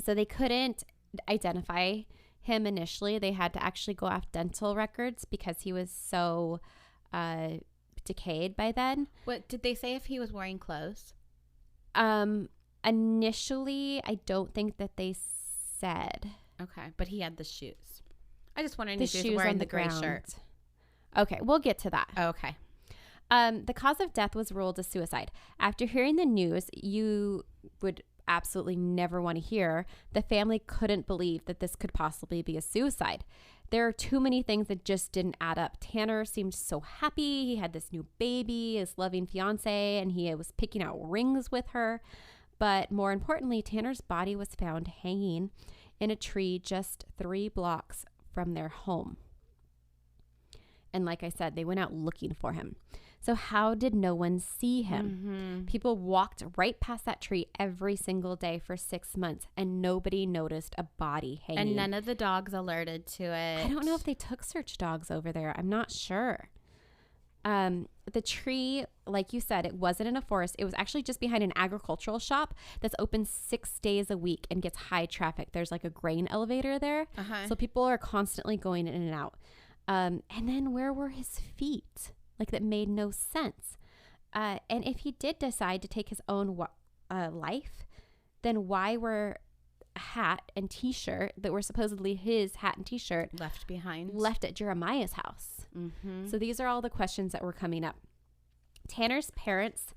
Speaker 4: So they couldn't identify him initially. They had to actually go off dental records because he was so decayed by then.
Speaker 3: What did they say if he was wearing clothes?
Speaker 4: Initially, I don't think that they said.
Speaker 3: Okay, but he had the shoes. I just wondered
Speaker 4: The
Speaker 3: if he was
Speaker 4: shoes
Speaker 3: wearing
Speaker 4: on
Speaker 3: the gray
Speaker 4: ground.
Speaker 3: shirt.
Speaker 4: Okay, we'll get to that.
Speaker 3: Okay.
Speaker 4: The cause of death was ruled as suicide. After hearing the news, you would absolutely never want to hear, the family couldn't believe that this could possibly be a suicide. There are too many things that just didn't add up. Tanner seemed so happy. He had this new baby, his loving fiance, and he was picking out rings with her. But more importantly, Tanner's body was found hanging in a tree just 3 blocks from their home. And like I said, they went out looking for him. So how did no one see him? People walked right past that tree every single day for 6 months, and nobody noticed a body hanging.
Speaker 3: And none of the dogs alerted to it.
Speaker 4: I don't know if they took search dogs over there. I'm not sure. The tree, like you said, it wasn't in a forest. It was actually just behind an agricultural shop that's open 6 days a week and gets high traffic. There's like a grain elevator there. So people are constantly going in and out. And then where were his feet? Like, that made no sense. And if he did decide to take his own life, then why were a hat and t-shirt that were supposedly his hat and t-shirt left at Jeremiah's house? So these are all the questions that were coming up. Tanner's parents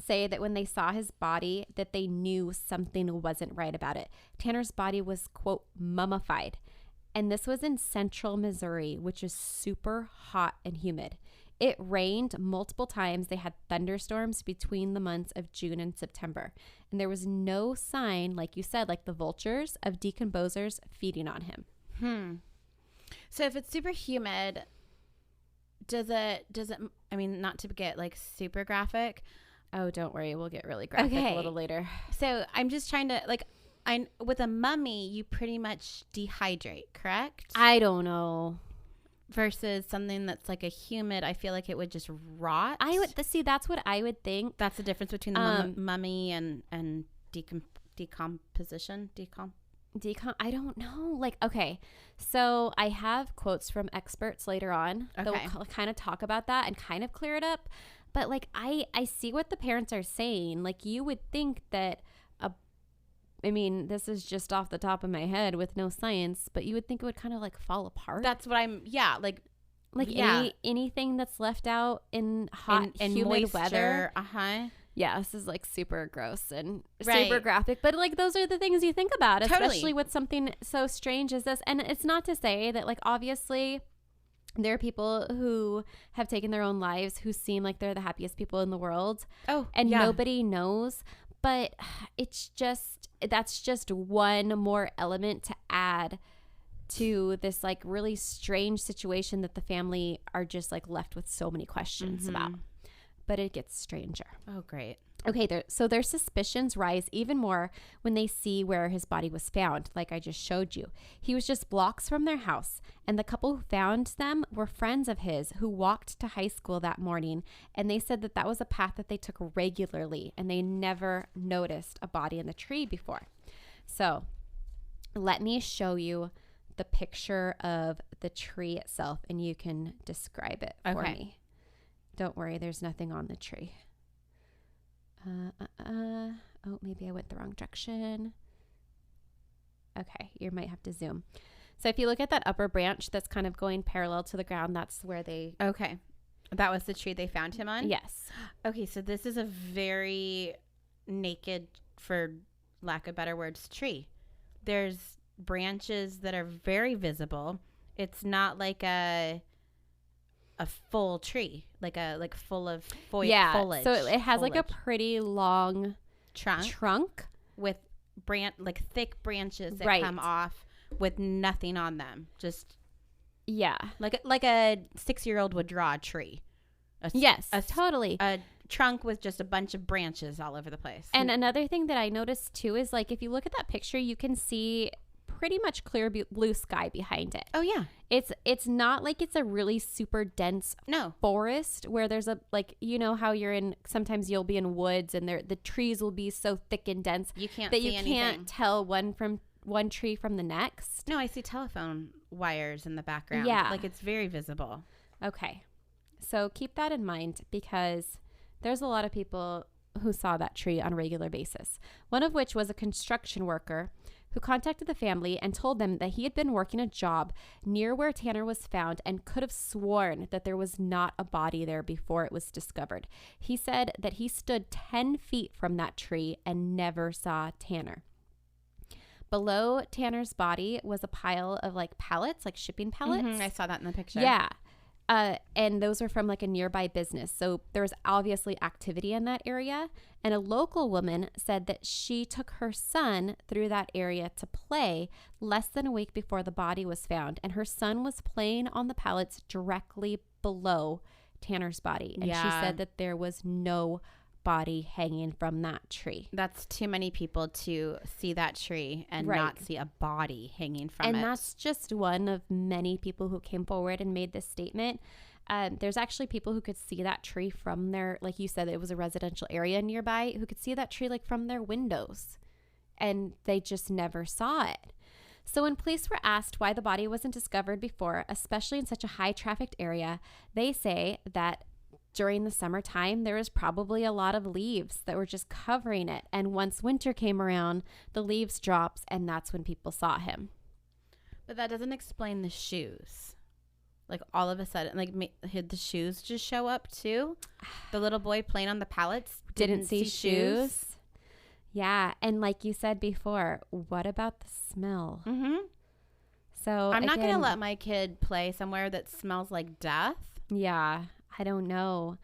Speaker 4: say that when they saw his body, that they knew something wasn't right about it. Tanner's body was, quote, mummified. And this was in central Missouri, which is super hot and humid. It rained multiple times. They had thunderstorms between the months of June and September. And there was no sign, like you said, like the vultures, of decomposers feeding on him.
Speaker 3: So if it's super humid, does it, I mean, not to get like super graphic.
Speaker 4: Oh, don't worry. We'll get really graphic a little later.
Speaker 3: So I'm just trying to, like, with a mummy, you pretty much dehydrate, correct?
Speaker 4: I don't know.
Speaker 3: Versus something that's like a humid, I feel like it would just rot.
Speaker 4: That's what I would think.
Speaker 3: That's the difference between the mummy and decomposition.
Speaker 4: I don't know. Like, okay, so I have quotes from experts later on that will kind of talk about that and kind of clear it up. But like, I see what the parents are saying. Like, you would think that I mean, this is just off the top of my head with no science, but you would think it would kind of like fall apart.
Speaker 3: That's what
Speaker 4: anything that's left out in hot and humid
Speaker 3: moisture,
Speaker 4: weather. Yeah, this is like super gross and super graphic, but like those are the things you think about, especially with something so strange as this. And it's not to say that, like, obviously there are people who have taken their own lives who seem like they're the happiest people in the world. And nobody knows. But that's just one more element to add to this like really strange situation that the family are just like left with so many questions about. But it gets stranger.
Speaker 3: Oh, great.
Speaker 4: Okay, so their suspicions rise even more when they see where his body was found, like I just showed you. He was just blocks from their house, and the couple who found them were friends of his who walked to high school that morning, and they said that that was a path that they took regularly, and they never noticed a body in the tree before. So let me show you the picture of the tree itself, and you can describe it for me. Don't worry, there's nothing on the tree. Oh, maybe I went the wrong direction. Okay, you might have to zoom. So if you look at that upper branch that's kind of going parallel to the ground, that's where they...
Speaker 3: Okay. That was the tree they found him on?
Speaker 4: Yes.
Speaker 3: Okay, so this is a very naked, for lack of better words, tree. There's branches that are very visible. It's not like a full tree, like full of foliage.
Speaker 4: So it has like a pretty long trunk
Speaker 3: with thick branches that come off with nothing on them. Just like a 6-year-old would draw a tree.
Speaker 4: Totally.
Speaker 3: A trunk with just a bunch of branches all over the place.
Speaker 4: And another thing that I noticed too is, like, if you look at that picture, you can see pretty much clear blue sky behind it.
Speaker 3: Oh, yeah.
Speaker 4: It's not like it's a really super dense forest where there's a, like, you know how you're in, sometimes you'll be in woods and the trees will be so thick and dense
Speaker 3: You can't
Speaker 4: that
Speaker 3: see
Speaker 4: you
Speaker 3: anything.
Speaker 4: can't tell one tree from the next.
Speaker 3: No, I see telephone wires in the background.
Speaker 4: Yeah.
Speaker 3: Like, it's very visible.
Speaker 4: Okay. So keep that in mind because there's a lot of people who saw that tree on a regular basis. One of which was a construction worker who contacted the family and told them that he had been working a job near where Tanner was found and could have sworn that there was not a body there before it was discovered. He said that he stood 10 feet from that tree and never saw Tanner. Below Tanner's body was a pile of like pallets, like shipping pallets.
Speaker 3: Mm-hmm. I saw that in the picture.
Speaker 4: Yeah. And those were from like a nearby business. So there was obviously activity in that area. And a local woman said that she took her son through that area to play less than a week before the body was found. And her son was playing on the pallets directly below Tanner's body. And she said that there was no body hanging from that tree.
Speaker 3: That's too many people to see that tree and not see a body hanging from it.
Speaker 4: And that's just one of many people who came forward and made this statement. There's actually people who could see that tree from their, like you said, it was a residential area nearby, who could see that tree like from their windows, and they just never saw it. So when police were asked why the body wasn't discovered before, especially in such a high trafficked area, they say that during the summertime, there was probably a lot of leaves that were just covering it. And once winter came around, the leaves dropped, and that's when people saw him.
Speaker 3: But that doesn't explain the shoes. Like, all of a sudden, like, did the shoes just show up too? The little boy playing on the pallets
Speaker 4: didn't see shoes. Yeah. And like you said before, what about the smell?
Speaker 3: Mm-hmm.
Speaker 4: So
Speaker 3: I'm not going to let my kid play somewhere that smells like death.
Speaker 4: Yeah. I don't know.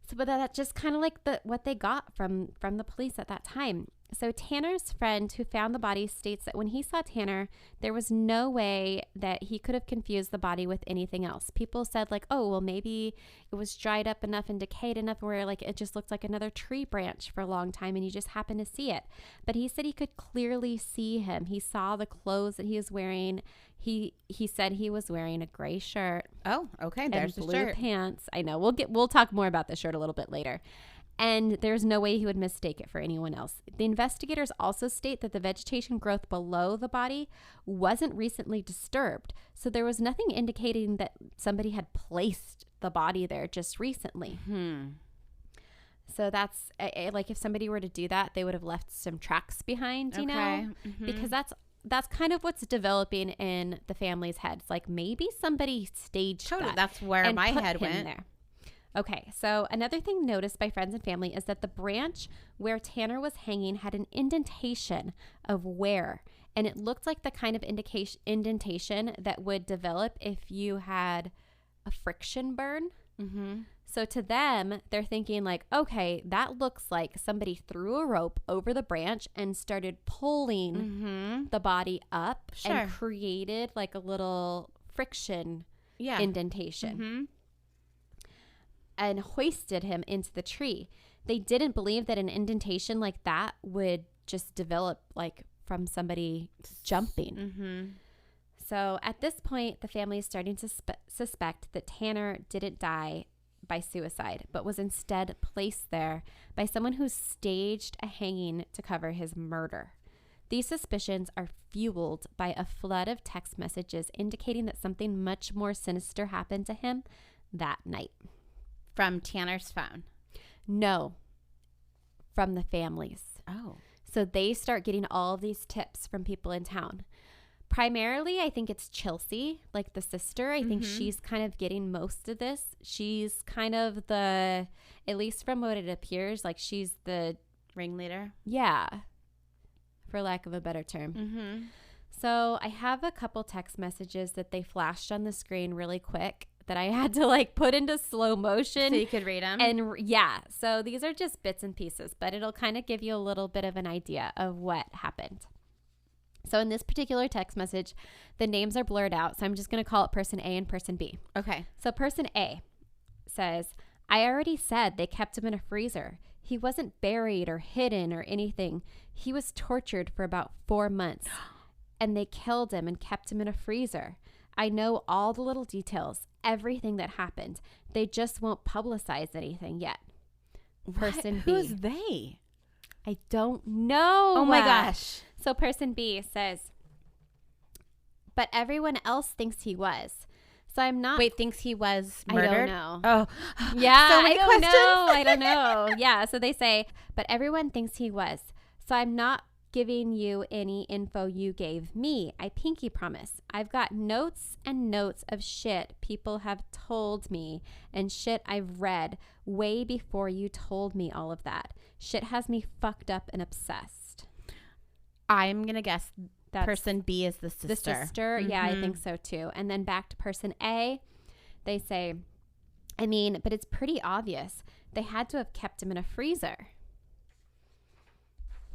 Speaker 4: So, but that's just kind of like what they got from the police at that time. So Tanner's friend who found the body states that when he saw Tanner, there was no way that he could have confused the body with anything else. People said like, oh, well, maybe it was dried up enough and decayed enough where like it just looked like another tree branch for a long time and you just happened to see it. But he said he could clearly see him. He saw the clothes that he was wearing. He said he was wearing a gray shirt.
Speaker 3: Oh, okay. There's
Speaker 4: and
Speaker 3: the
Speaker 4: blue
Speaker 3: shirt.
Speaker 4: pants. I know. We'll talk more about the shirt a little bit later. And there's no way he would mistake it for anyone else. The investigators also state that the vegetation growth below the body wasn't recently disturbed. So there was nothing indicating that somebody had placed the body there just recently. So that's like if somebody were to do that, they would have left some tracks behind, you know, because that's kind of what's developing in the family's heads. Like maybe somebody staged that.
Speaker 3: That's where my head went.
Speaker 4: There. Okay, so another thing noticed by friends and family is that the branch where Tanner was hanging had an indentation of wear, and it looked like the kind of indentation that would develop if you had a friction burn. So to them, they're thinking like, okay, that looks like somebody threw a rope over the branch and started pulling the body up and created like a little friction indentation. And hoisted him into the tree. They didn't believe that an indentation like that would just develop like from somebody jumping. So at this point, the family is starting to suspect that Tanner didn't die by suicide, but was instead placed there by someone who staged a hanging to cover his murder. These suspicions are fueled by a flood of text messages indicating that something much more sinister happened to him that night.
Speaker 3: From Tanner's phone?
Speaker 4: No, from the families.
Speaker 3: Oh.
Speaker 4: So they start getting all of these tips from people in town. Primarily, I think it's Chelsea, like the sister. I think she's kind of getting most of this. She's kind of the, at least from what it appears, like she's the
Speaker 3: ringleader.
Speaker 4: Yeah, for lack of a better term. So I have a couple text messages that they flashed on the screen really quick that I had to like put into slow motion.
Speaker 3: So you could read them?
Speaker 4: And so these are just bits and pieces, but it'll kind of give you a little bit of an idea of what happened. So in this particular text message, the names are blurred out. So I'm just going to call it person A and person B.
Speaker 3: Okay.
Speaker 4: So person A says, I already said they kept him in a freezer. He wasn't buried or hidden or anything. He was tortured for about 4 months. and they killed him and kept him in a freezer. I know all the little details, everything that happened. They just won't publicize anything yet. Person B.
Speaker 3: Who's they?
Speaker 4: I don't know.
Speaker 3: Oh my gosh.
Speaker 4: So person B says, but everyone else thinks he was. So I'm not.
Speaker 3: Wait, thinks he was murdered?
Speaker 4: I don't know.
Speaker 3: Oh,
Speaker 4: yeah.
Speaker 3: So many questions.
Speaker 4: I don't know. Yeah. So they say, but everyone thinks he was. So I'm not giving you any info you gave me. I pinky promise. I've got notes and notes of shit people have told me and shit I've read way before you told me all of that. Shit has me fucked up and obsessed.
Speaker 3: I'm going to guess
Speaker 4: That's
Speaker 3: person B is the sister.
Speaker 4: the sister.
Speaker 3: Mm-hmm.
Speaker 4: Yeah, I think so too. And then back to person A, they say, I mean, but it's pretty obvious. They had to have kept him in a freezer.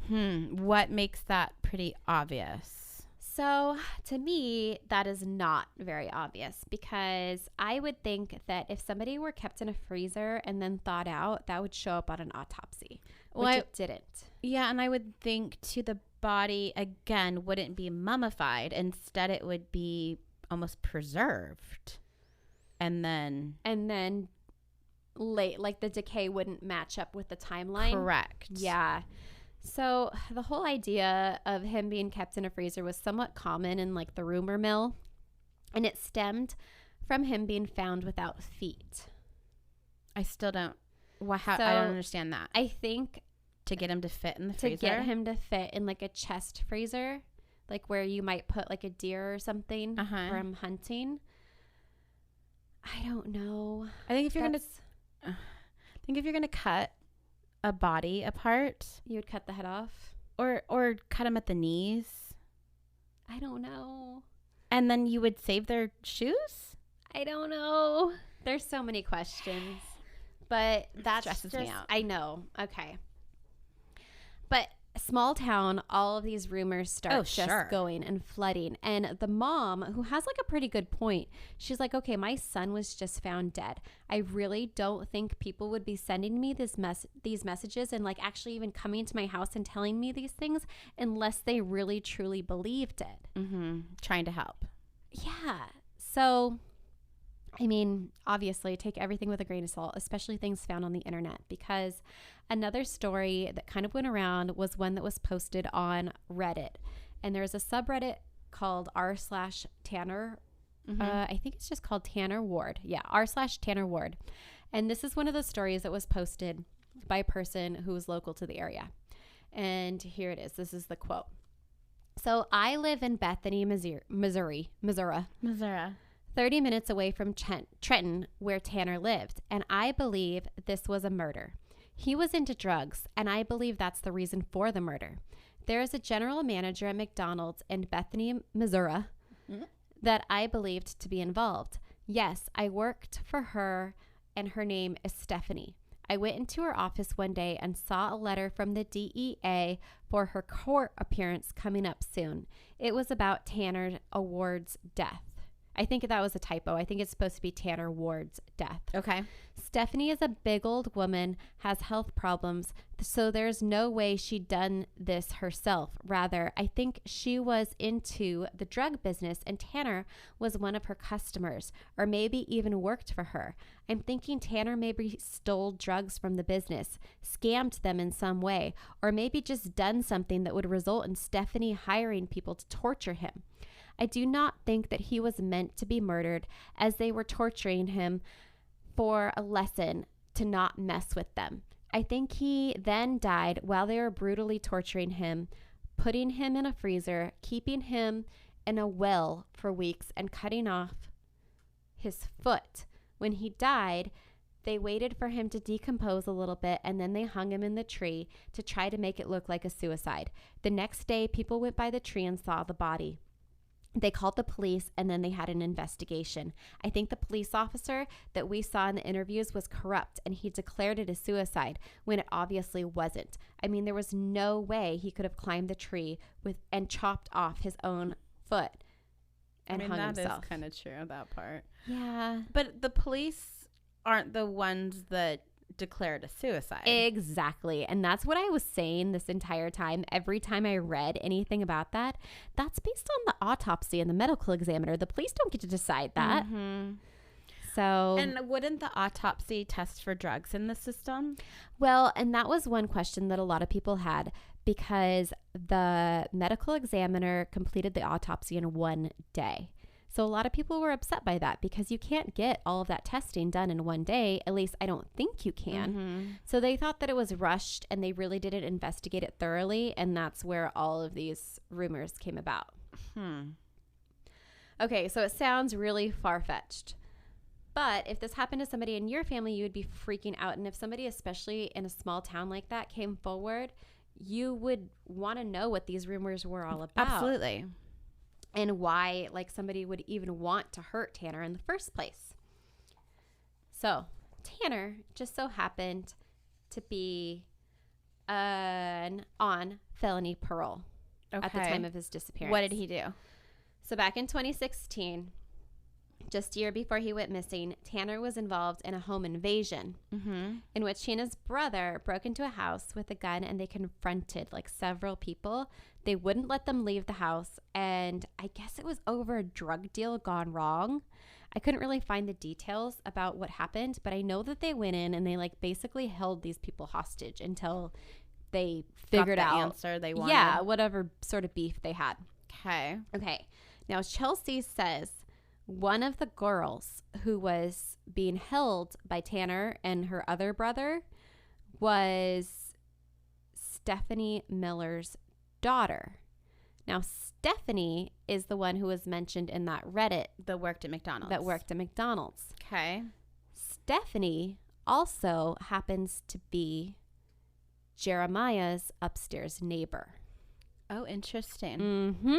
Speaker 3: What makes that pretty obvious?
Speaker 4: So to me, that is not very obvious because I would think that if somebody were kept in a freezer and then thawed out, that would show up on an autopsy, which it didn't.
Speaker 3: Yeah, and I would think to the body, again, wouldn't be mummified. Instead, it would be almost preserved. And then
Speaker 4: late, like the decay wouldn't match up with the timeline.
Speaker 3: Correct.
Speaker 4: Yeah. So the whole idea of him being kept in a freezer was somewhat common in like the rumor mill, and it stemmed from him being found without feet.
Speaker 3: I still don't. I don't understand that.
Speaker 4: I think
Speaker 3: to get him to fit in the freezer?
Speaker 4: To get him to fit in like a chest freezer, like where you might put like a deer or something from hunting. I don't know.
Speaker 3: I think if you're gonna cut a body apart,
Speaker 4: you would cut the head off,
Speaker 3: or cut them at the knees.
Speaker 4: I don't know.
Speaker 3: And then you would save their shoes?
Speaker 4: I don't know. There's so many questions, but that
Speaker 3: stresses me out.
Speaker 4: I know. Okay. But small town, all of these rumors start going and flooding. And the mom, who has like a pretty good point, she's like, okay, my son was just found dead. I really don't think people would be sending me these messages and like actually even coming to my house and telling me these things unless they really truly believed it.
Speaker 3: Mm-hmm. Trying to help.
Speaker 4: Yeah. So, I mean, obviously take everything with a grain of salt, especially things found on the internet, because another story that kind of went around was one that was posted on Reddit. And there's a subreddit called r/Tanner. I think it's just called Tanner Ward. Yeah, r/Tanner Ward. And this is one of the stories that was posted by a person who was local to the area. And here it is. This is the quote. So I live in Bethany, Missouri. 30 minutes away from Trenton, where Tanner lived, and I believe this was a murder. He was into drugs, and I believe that's the reason for the murder. There is a general manager at McDonald's in Bethany, Missouri, that I believed to be involved. Yes, I worked for her, and her name is Stephanie. I went into her office one day and saw a letter from the DEA for her court appearance coming up soon. It was about Tanner Ward's death. I think that was a typo. I think it's supposed to be Tanner Ward's death.
Speaker 3: Okay.
Speaker 4: Stephanie is a big old woman, has health problems, so there's no way she'd done this herself. Rather, I think she was into the drug business and Tanner was one of her customers, or maybe even worked for her. I'm thinking Tanner maybe stole drugs from the business, scammed them in some way, or maybe just done something that would result in Stephanie hiring people to torture him. I do not think that he was meant to be murdered, as they were torturing him for a lesson to not mess with them. I think he then died while they were brutally torturing him, putting him in a freezer, keeping him in a well for weeks, and cutting off his foot. When he died, they waited for him to decompose a little bit, and then they hung him in the tree to try to make it look like a suicide. The next day, people went by the tree and saw the body. They called the police, and then they had an investigation. I think the police officer that we saw in the interviews was corrupt, and he declared it a suicide when it obviously wasn't. I mean, there was no way he could have climbed the tree and chopped off his own foot and hung himself.
Speaker 3: That is kind of true, that part.
Speaker 4: Yeah.
Speaker 3: But the police aren't the ones that declared a suicide.
Speaker 4: Exactly. And that's what I was saying this entire time. Every time I read anything about that, that's based on the autopsy and the medical examiner. The police don't get to decide that.
Speaker 3: Mm-hmm.
Speaker 4: So,
Speaker 3: and wouldn't the autopsy test for drugs in the system?
Speaker 4: Well, and that was one question that a lot of people had, because the medical examiner completed the autopsy in 1 day. So a lot of people were upset by that, because you can't get all of that testing done in 1 day. At least I don't think you can.
Speaker 3: Mm-hmm.
Speaker 4: So they thought that it was rushed, and they really didn't investigate it thoroughly. And that's where all of these rumors came about. Okay, so it sounds really far-fetched. But if this happened to somebody in your family, you would be freaking out. And if somebody, especially in a small town like that, came forward, you would want to know what these rumors were all about.
Speaker 3: Absolutely.
Speaker 4: And why, like, somebody would even want to hurt Tanner in the first place. So Tanner just so happened to be on felony parole at the time of his disappearance.
Speaker 3: What did he do?
Speaker 4: So back in 2016, just a year before he went missing, Tanner was involved in a home invasion in which he and his brother broke into a house with a gun, and they confronted like several people. They wouldn't let them leave the house, and I guess it was over a drug deal gone wrong. I couldn't really find the details about what happened, but I know that they went in and they like basically held these people hostage until they figured
Speaker 3: Got the
Speaker 4: out
Speaker 3: answer they wanted.
Speaker 4: Yeah, whatever sort of beef they had.
Speaker 3: Okay.
Speaker 4: Now Chelsea says one of the girls who was being held by Tanner and her other brother was Stephanie Miller's daughter. Now, Stephanie is the one who was mentioned in that Reddit
Speaker 3: That worked at McDonald's. Okay.
Speaker 4: Stephanie also happens to be Jeremiah's upstairs neighbor.
Speaker 3: Oh, interesting.
Speaker 4: Mm-hmm.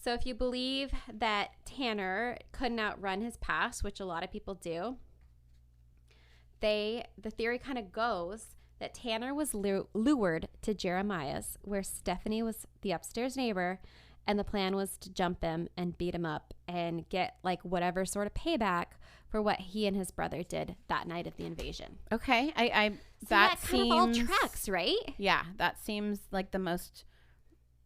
Speaker 4: So if you believe that Tanner couldn't outrun his past, which a lot of people do, the theory kind of goes that Tanner was lured to Jeremiah's, where Stephanie was the upstairs neighbor, and the plan was to jump him and beat him up and get like whatever sort of payback for what he and his brother did that night of the invasion.
Speaker 3: Okay.
Speaker 4: So that kind of all tracks, right?
Speaker 3: Yeah, that seems like the most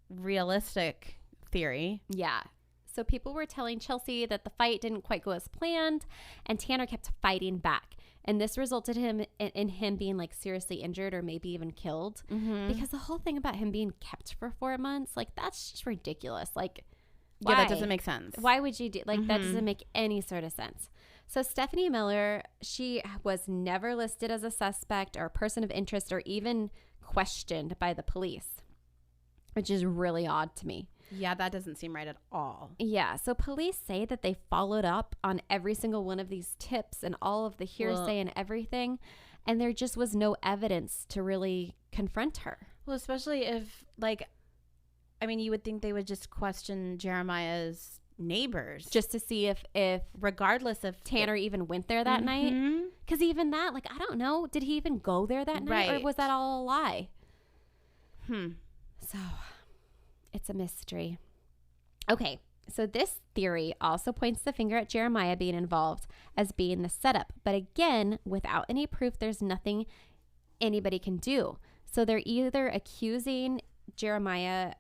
Speaker 3: realistic theory.
Speaker 4: Yeah. So people were telling Chelsea that the fight didn't quite go as planned, and Tanner kept fighting back. And this resulted in him being like seriously injured or maybe even killed. Because the whole thing about him being kept for 4 months, like that's just ridiculous. Like, why?
Speaker 3: Yeah, that doesn't make sense.
Speaker 4: Why would you do like that? Doesn't make any sort of sense. So Stephanie Miller, she was never listed as a suspect or a person of interest or even questioned by the police, which is really odd to me.
Speaker 3: Yeah, that doesn't seem right at all.
Speaker 4: Yeah, so police say that they followed up on every single one of these tips and all of the hearsay and everything, and there just was no evidence to really confront her.
Speaker 3: Well, especially if, like, I mean, you would think they would just question Jeremiah's neighbors.
Speaker 4: Just to see if
Speaker 3: regardless of
Speaker 4: Tanner even went there that night. Because even that, like, I don't know, did he even go there that night? Or was that all a lie? So it's a mystery. Okay, so this theory also points the finger at Jeremiah being involved as being the setup. But again, without any proof, there's nothing anybody can do. So they're either accusing Jeremiah,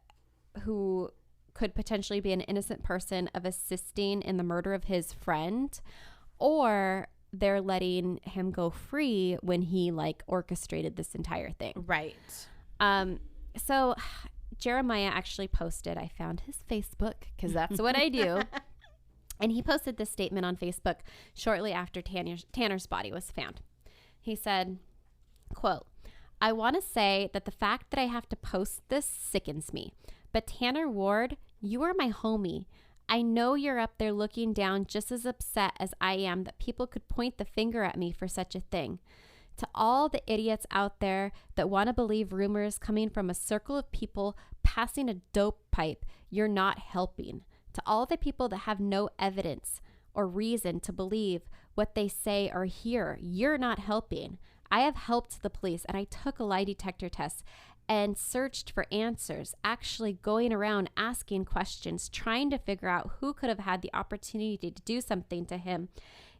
Speaker 4: who could potentially be an innocent person, of assisting in the murder of his friend, or they're letting him go free when he like orchestrated this entire thing.
Speaker 3: Right.
Speaker 4: So Jeremiah actually posted, I found his Facebook because that's what I do. And he posted this statement on Facebook shortly after Tanner's body was found. He said, quote, "I want to say that the fact that I have to post this sickens me. But Tanner Ward, you are my homie. I know you're up there looking down just as upset as I am that people could point the finger at me for such a thing. To all the idiots out there that want to believe rumors coming from a circle of people passing a dope pipe, you're not helping. To all the people that have no evidence or reason to believe what they say or hear, you're not helping. I have helped the police, and I took a lie detector test and searched for answers, actually going around asking questions, trying to figure out who could have had the opportunity to do something to him,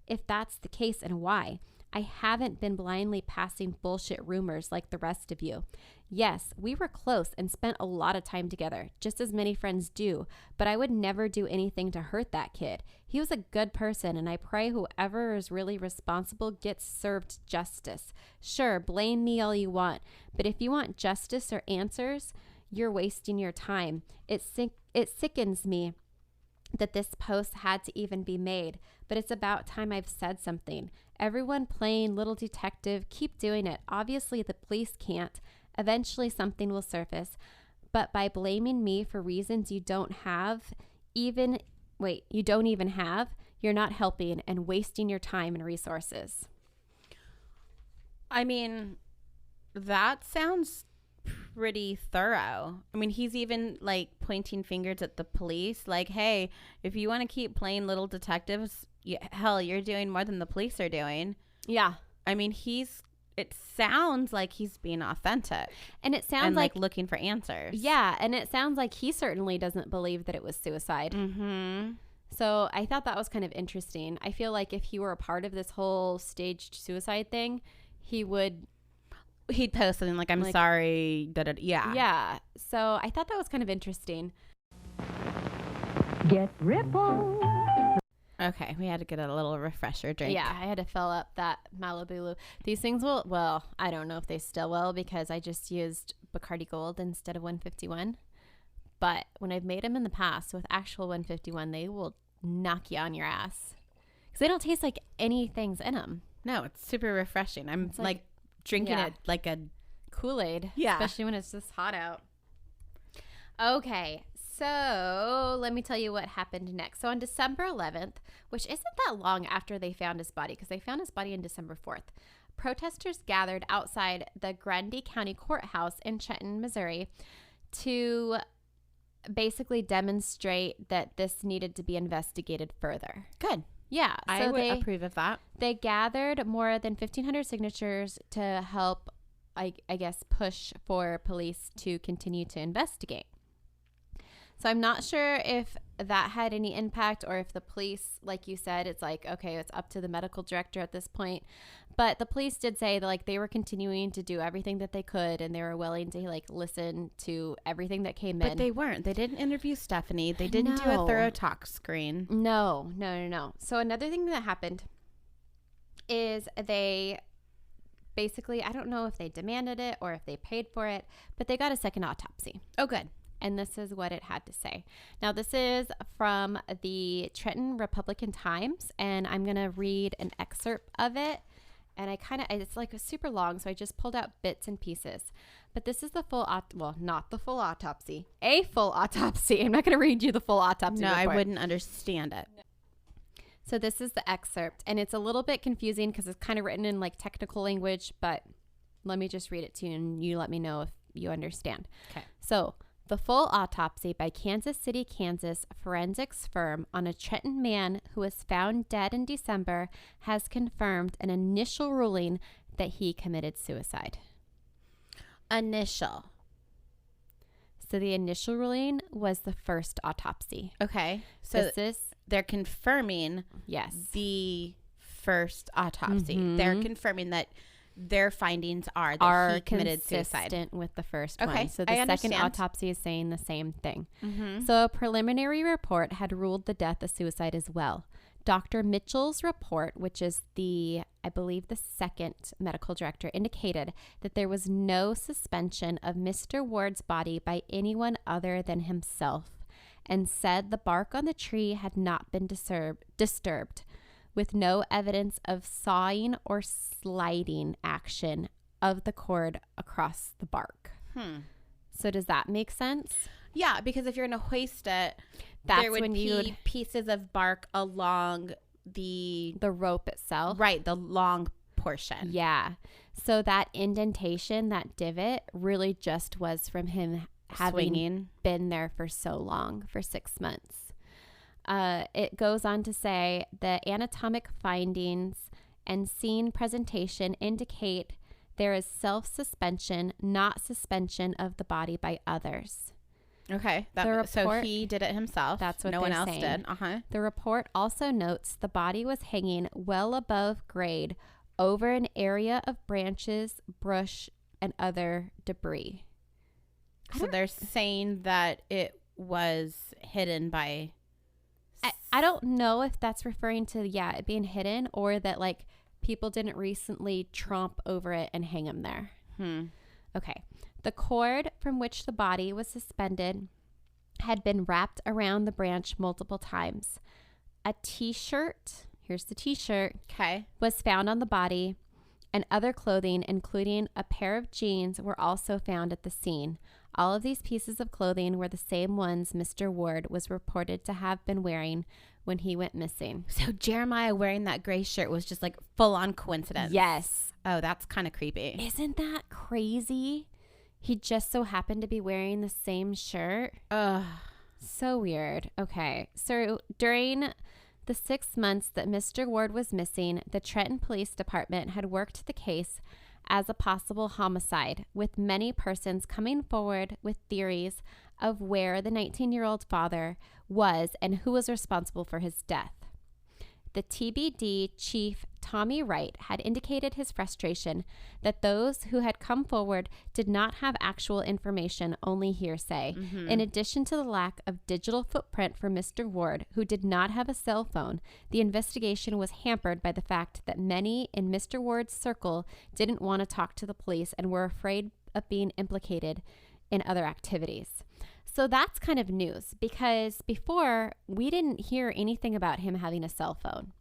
Speaker 4: if that's the case, and why. I haven't been blindly passing bullshit rumors like the rest of you. Yes, we were close and spent a lot of time together, just as many friends do, but I would never do anything to hurt that kid. He was a good person, and I pray whoever is really responsible gets served justice. Sure, blame me all you want, but if you want justice or answers, you're wasting your time. It sickens me that this post had to even be made, but it's about time I've said something. Everyone playing little detective, keep doing it. Obviously, the police can't. Eventually, something will surface. But by blaming me for reasons you don't even have, you're not helping and wasting your time and resources.
Speaker 3: I mean, that sounds pretty thorough. I mean, he's even like pointing fingers at the police like, hey, if you want to keep playing little detectives, hell, you're doing more than the police are doing.
Speaker 4: Yeah.
Speaker 3: I mean, it sounds like he's being authentic.
Speaker 4: And it sounds
Speaker 3: like looking for answers.
Speaker 4: Yeah. And it sounds like he certainly doesn't believe that it was suicide.
Speaker 3: Mm-hmm.
Speaker 4: So I thought that was kind of interesting. I feel like if he were a part of this whole staged suicide thing, he'd post something like, I'm sorry. Yeah. Yeah. So I thought that was kind of interesting.
Speaker 2: Get Ripple.
Speaker 3: Okay, we had to get a little refresher drink.
Speaker 4: Yeah, I had to fill up that Malibu. These things I don't know if they still will because I just used Bacardi Gold instead of 151. But when I've made them in the past with actual 151, they will knock you on your ass. Because they don't taste like anything's in them.
Speaker 3: No, it's super refreshing. I'm like drinking it like a
Speaker 4: Kool-Aid.
Speaker 3: Yeah.
Speaker 4: Especially when it's just hot out. Okay, so let me tell you what happened next. So on December 11th, which isn't that long after they found his body, because they found his body on December 4th, protesters gathered outside the Grundy County Courthouse in Trenton, Missouri, to basically demonstrate that this needed to be investigated further.
Speaker 3: Good.
Speaker 4: Yeah.
Speaker 3: I would approve of that.
Speaker 4: They gathered more than 1,500 signatures to help, I guess, push for police to continue to investigate. So I'm not sure if that had any impact or if the police, like you said, it's like, okay, it's up to the medical director at this point. But the police did say that like they were continuing to do everything that they could and they were willing to like listen to everything that came in.
Speaker 3: But they weren't. They didn't interview Stephanie. They didn't do a thorough talk screen.
Speaker 4: No. So another thing that happened is they basically, I don't know if they demanded it or if they paid for it, but they got a second autopsy.
Speaker 3: Oh, good.
Speaker 4: And this is what it had to say. Now, this is from the Trenton Republican Times, and I'm going to read an excerpt of it. And it's like super long, so I just pulled out bits and pieces. But this is the full, not the full autopsy, a full autopsy. I'm not going to read you the full autopsy report.
Speaker 3: I wouldn't understand it.
Speaker 4: So this is the excerpt, and it's a little bit confusing because it's kind of written in like technical language, but let me just read it to you, and you let me know if you understand.
Speaker 3: Okay.
Speaker 4: So, the full autopsy by Kansas City, Kansas forensics firm on a Trenton man who was found dead in December has confirmed an initial ruling that he committed suicide.
Speaker 3: Initial.
Speaker 4: So the initial ruling was the first autopsy.
Speaker 3: Okay. So they're confirming the first autopsy.
Speaker 4: Mm-hmm.
Speaker 3: They're confirming that their findings are that he committed suicide.
Speaker 4: Consistent with the first
Speaker 3: one.
Speaker 4: So the second autopsy is saying the same thing.
Speaker 3: Mm-hmm.
Speaker 4: So a preliminary report had ruled the death a suicide as well. Dr. Mitchell's report, which is I believe the second medical director, indicated that there was no suspension of Mr. Ward's body by anyone other than himself and said the bark on the tree had not been disturbed, with no evidence of sawing or sliding action of the cord across the bark. So does that make sense?
Speaker 3: Yeah, because if you're going to hoist it,
Speaker 4: there
Speaker 3: would be pieces of bark along the
Speaker 4: rope itself.
Speaker 3: Right, the long portion.
Speaker 4: Yeah. So that indentation, that divot, really just was from him having been there for so long, for 6 months. It goes on to say the anatomic findings and scene presentation indicate there is self-suspension, not suspension of the body by others.
Speaker 3: Okay. So he did it himself.
Speaker 4: That's what
Speaker 3: no one else did.
Speaker 4: The report also notes the body was hanging well above grade over an area of branches, brush, and other debris.
Speaker 3: So they're saying that it was hidden by...
Speaker 4: I don't know if that's referring to, it being hidden, or that like people didn't recently tromp over it and hang him there. Okay. The cord from which the body was suspended had been wrapped around the branch multiple times. A t-shirt, here's the t-shirt, was found on the body, and other clothing, including a pair of jeans, were also found at the scene. All of these pieces of clothing were the same ones Mr. Ward was reported to have been wearing when he went missing.
Speaker 3: So Jeremiah wearing that gray shirt was just like full-on coincidence.
Speaker 4: Yes.
Speaker 3: Oh, that's kind of creepy.
Speaker 4: Isn't that crazy? He just so happened to be wearing the same shirt.
Speaker 3: Ugh.
Speaker 4: So weird. Okay. So during the 6 months that Mr. Ward was missing, the Trenton Police Department had worked the case as a possible homicide, with many persons coming forward with theories of where the 19-year-old father was and who was responsible for his death. The TBD chief, Tommy Wright, had indicated his frustration that those who had come forward did not have actual information, only hearsay. In addition to the lack of digital footprint for Mr. Ward, who did not have a cell phone, the investigation was hampered by the fact that many in Mr. Ward's circle didn't want to talk to the police and were afraid of being implicated in other activities. So that's kind of news, because before we didn't hear anything about him having a cell phone,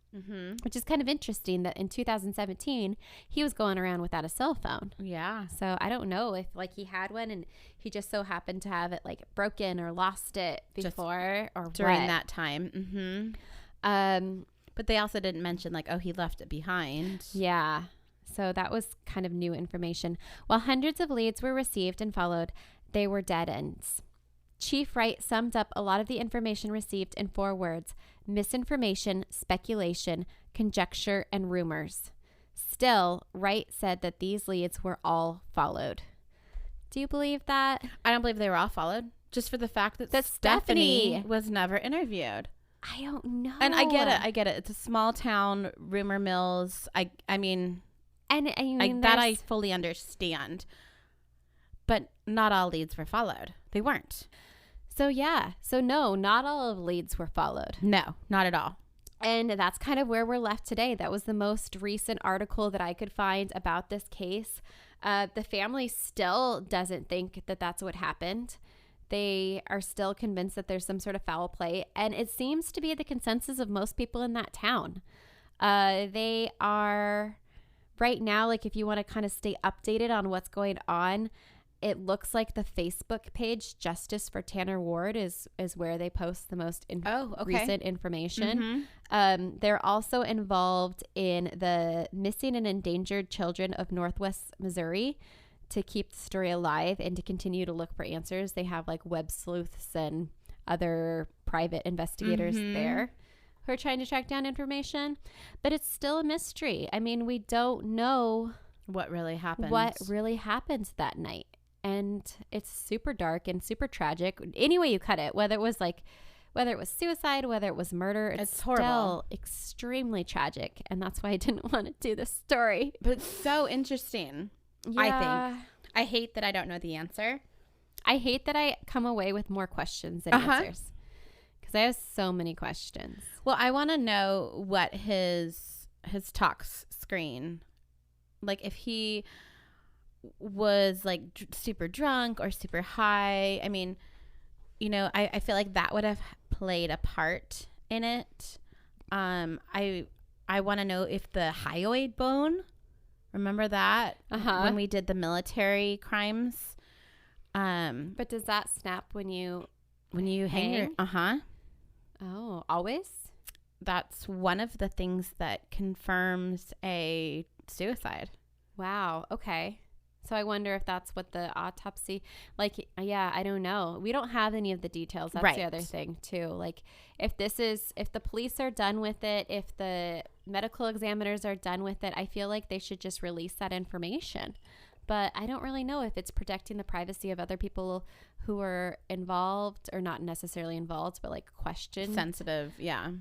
Speaker 4: which is kind of interesting that in 2017 he was going around without a cell phone.
Speaker 3: Yeah.
Speaker 4: So I don't know if like he had one and he just so happened to have it like broken or lost it before or
Speaker 3: during
Speaker 4: what.
Speaker 3: that time. But they also didn't mention like, oh, he left it behind.
Speaker 4: Yeah. So that was kind of new information. While hundreds of leads were received and followed, they were dead ends. Chief Wright summed up a lot of the information received in 4 words: misinformation, speculation, conjecture, and rumors. Still, Wright said that these leads were all followed. Do you believe that?
Speaker 3: I don't believe they were all followed, just for the fact that Stephanie was never interviewed.
Speaker 4: I don't know.
Speaker 3: And I get it. It's a small town, rumor mills. I mean, that I fully understand. But not all leads were followed. They weren't.
Speaker 4: So no, not all of leads were followed.
Speaker 3: No, not at all.
Speaker 4: And that's kind of where we're left today. That was the most recent article that I could find about this case. The family still doesn't think that that's what happened. They are still convinced that there's some sort of foul play. And it seems to be the consensus of most people in that town. They are right now, like if you want to kind of stay updated on what's going on, it looks like the Facebook page Justice for Tanner Ward is where they post the most recent information. They're also involved in the Missing and Endangered Children of Northwest Missouri to keep the story alive and to continue to look for answers. They have like web sleuths and other private investigators there who are trying to track down information, but it's still a mystery. I mean, we don't know
Speaker 3: what really happened
Speaker 4: that night. And it's super dark and super tragic. Any way you cut it, whether it was suicide, whether it was murder, it's
Speaker 3: horrible.
Speaker 4: Still extremely tragic. And that's why I didn't want to do this story.
Speaker 3: But it's so interesting,
Speaker 4: yeah.
Speaker 3: I think. I hate that I don't know the answer.
Speaker 4: I hate that I come away with more questions than answers. Because I have so many questions.
Speaker 3: Well, I want to know what his talk screen, like if he was like super drunk or super high. I mean, you know, I feel like that would have played a part in it. I want to know if the hyoid bone, remember that when we did the military crimes,
Speaker 4: but does that snap when you
Speaker 3: hang your
Speaker 4: oh, always?
Speaker 3: That's one of the things that confirms a suicide.
Speaker 4: Wow. Okay. So I wonder if that's what the autopsy, like, yeah, I don't know. We don't have any of the details. That's the other thing too. Like if the police are done with it, if the medical examiners are done with it, I feel like they should just release that information. But I don't really know if it's protecting the privacy of other people who are involved or not necessarily involved, but like questioned.
Speaker 3: Sensitive. Yeah.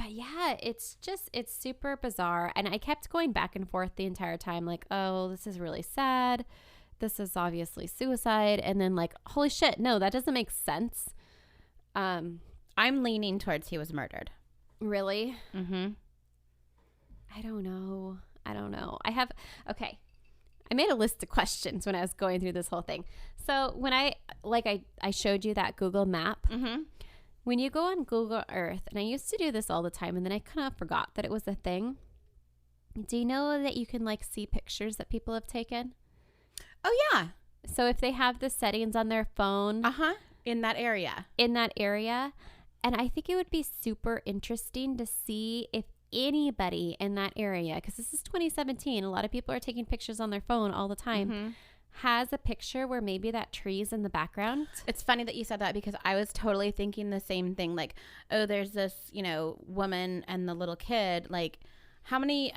Speaker 4: But yeah, it's super bizarre. And I kept going back and forth the entire time. Like, oh, this is really sad. This is obviously suicide. And then like, holy shit, no, that doesn't make sense.
Speaker 3: I'm leaning towards he was murdered.
Speaker 4: Really?
Speaker 3: Mm-hmm.
Speaker 4: I don't know. Okay. I made a list of questions when I was going through this whole thing. So when I showed you that Google map,
Speaker 3: Mm-hmm.
Speaker 4: when you go on Google Earth, and I used to do this all the time, and then I kind of forgot that it was a thing. Do you know that you can like see pictures that people have taken?
Speaker 3: Oh, yeah.
Speaker 4: So if they have the settings on their phone.
Speaker 3: Uh-huh. In that area.
Speaker 4: And I think it would be super interesting to see if anybody in that area, because this is 2017, a lot of people are taking pictures on their phone all the time,
Speaker 3: Mm-hmm.
Speaker 4: has a picture where maybe that tree's in the background.
Speaker 3: It's funny that you said that because I was totally thinking the same thing. Like, oh, there's this, woman and the little kid. Like, how many,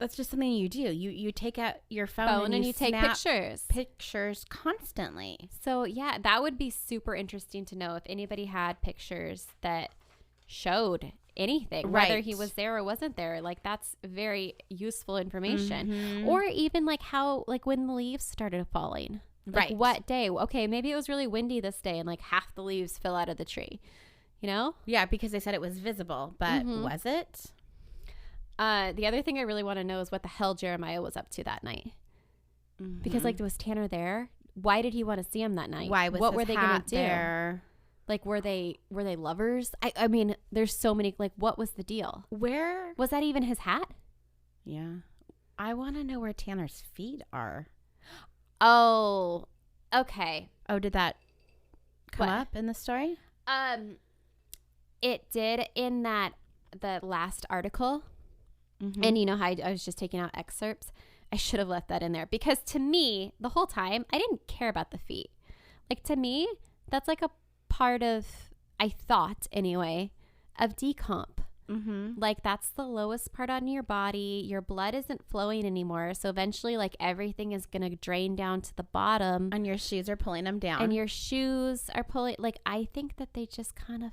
Speaker 3: that's just something you do. You take out your phone and you take pictures constantly.
Speaker 4: So yeah, that would be super interesting to know if anybody had pictures that showed anything, whether he was there or wasn't there. Like, that's very useful information.
Speaker 3: Mm-hmm.
Speaker 4: Or even like how, like when the leaves started falling, like what day? Okay, maybe it was really windy this day and like half the leaves fell out of the tree,
Speaker 3: Yeah, because they said it was visible, but was it?
Speaker 4: The other thing I really want to know is what the hell Jeremiah was up to that night. Mm-hmm. Because like, was Tanner there? Why did he want to see him that night?
Speaker 3: What were they going to do?
Speaker 4: There? Like, were they lovers? I mean, there's so many, like, what was the deal?
Speaker 3: Where?
Speaker 4: Was that even his hat?
Speaker 3: Yeah. I want to know where Tanner's feet are.
Speaker 4: Oh, okay.
Speaker 3: Oh, did that come up in the story?
Speaker 4: It did in the last article. Mm-hmm. And you know how I was just taking out excerpts? I should have left that in there because to me, the whole time, I didn't care about the feet. Like, to me, that's like a part of, I thought anyway, of decomp. Mm-hmm. Like, that's the lowest part on your body. Your blood isn't flowing anymore. So eventually, like, everything is going to drain down to the bottom.
Speaker 3: And your shoes are pulling them down.
Speaker 4: And your shoes are pulling, like, I think that they just kind of,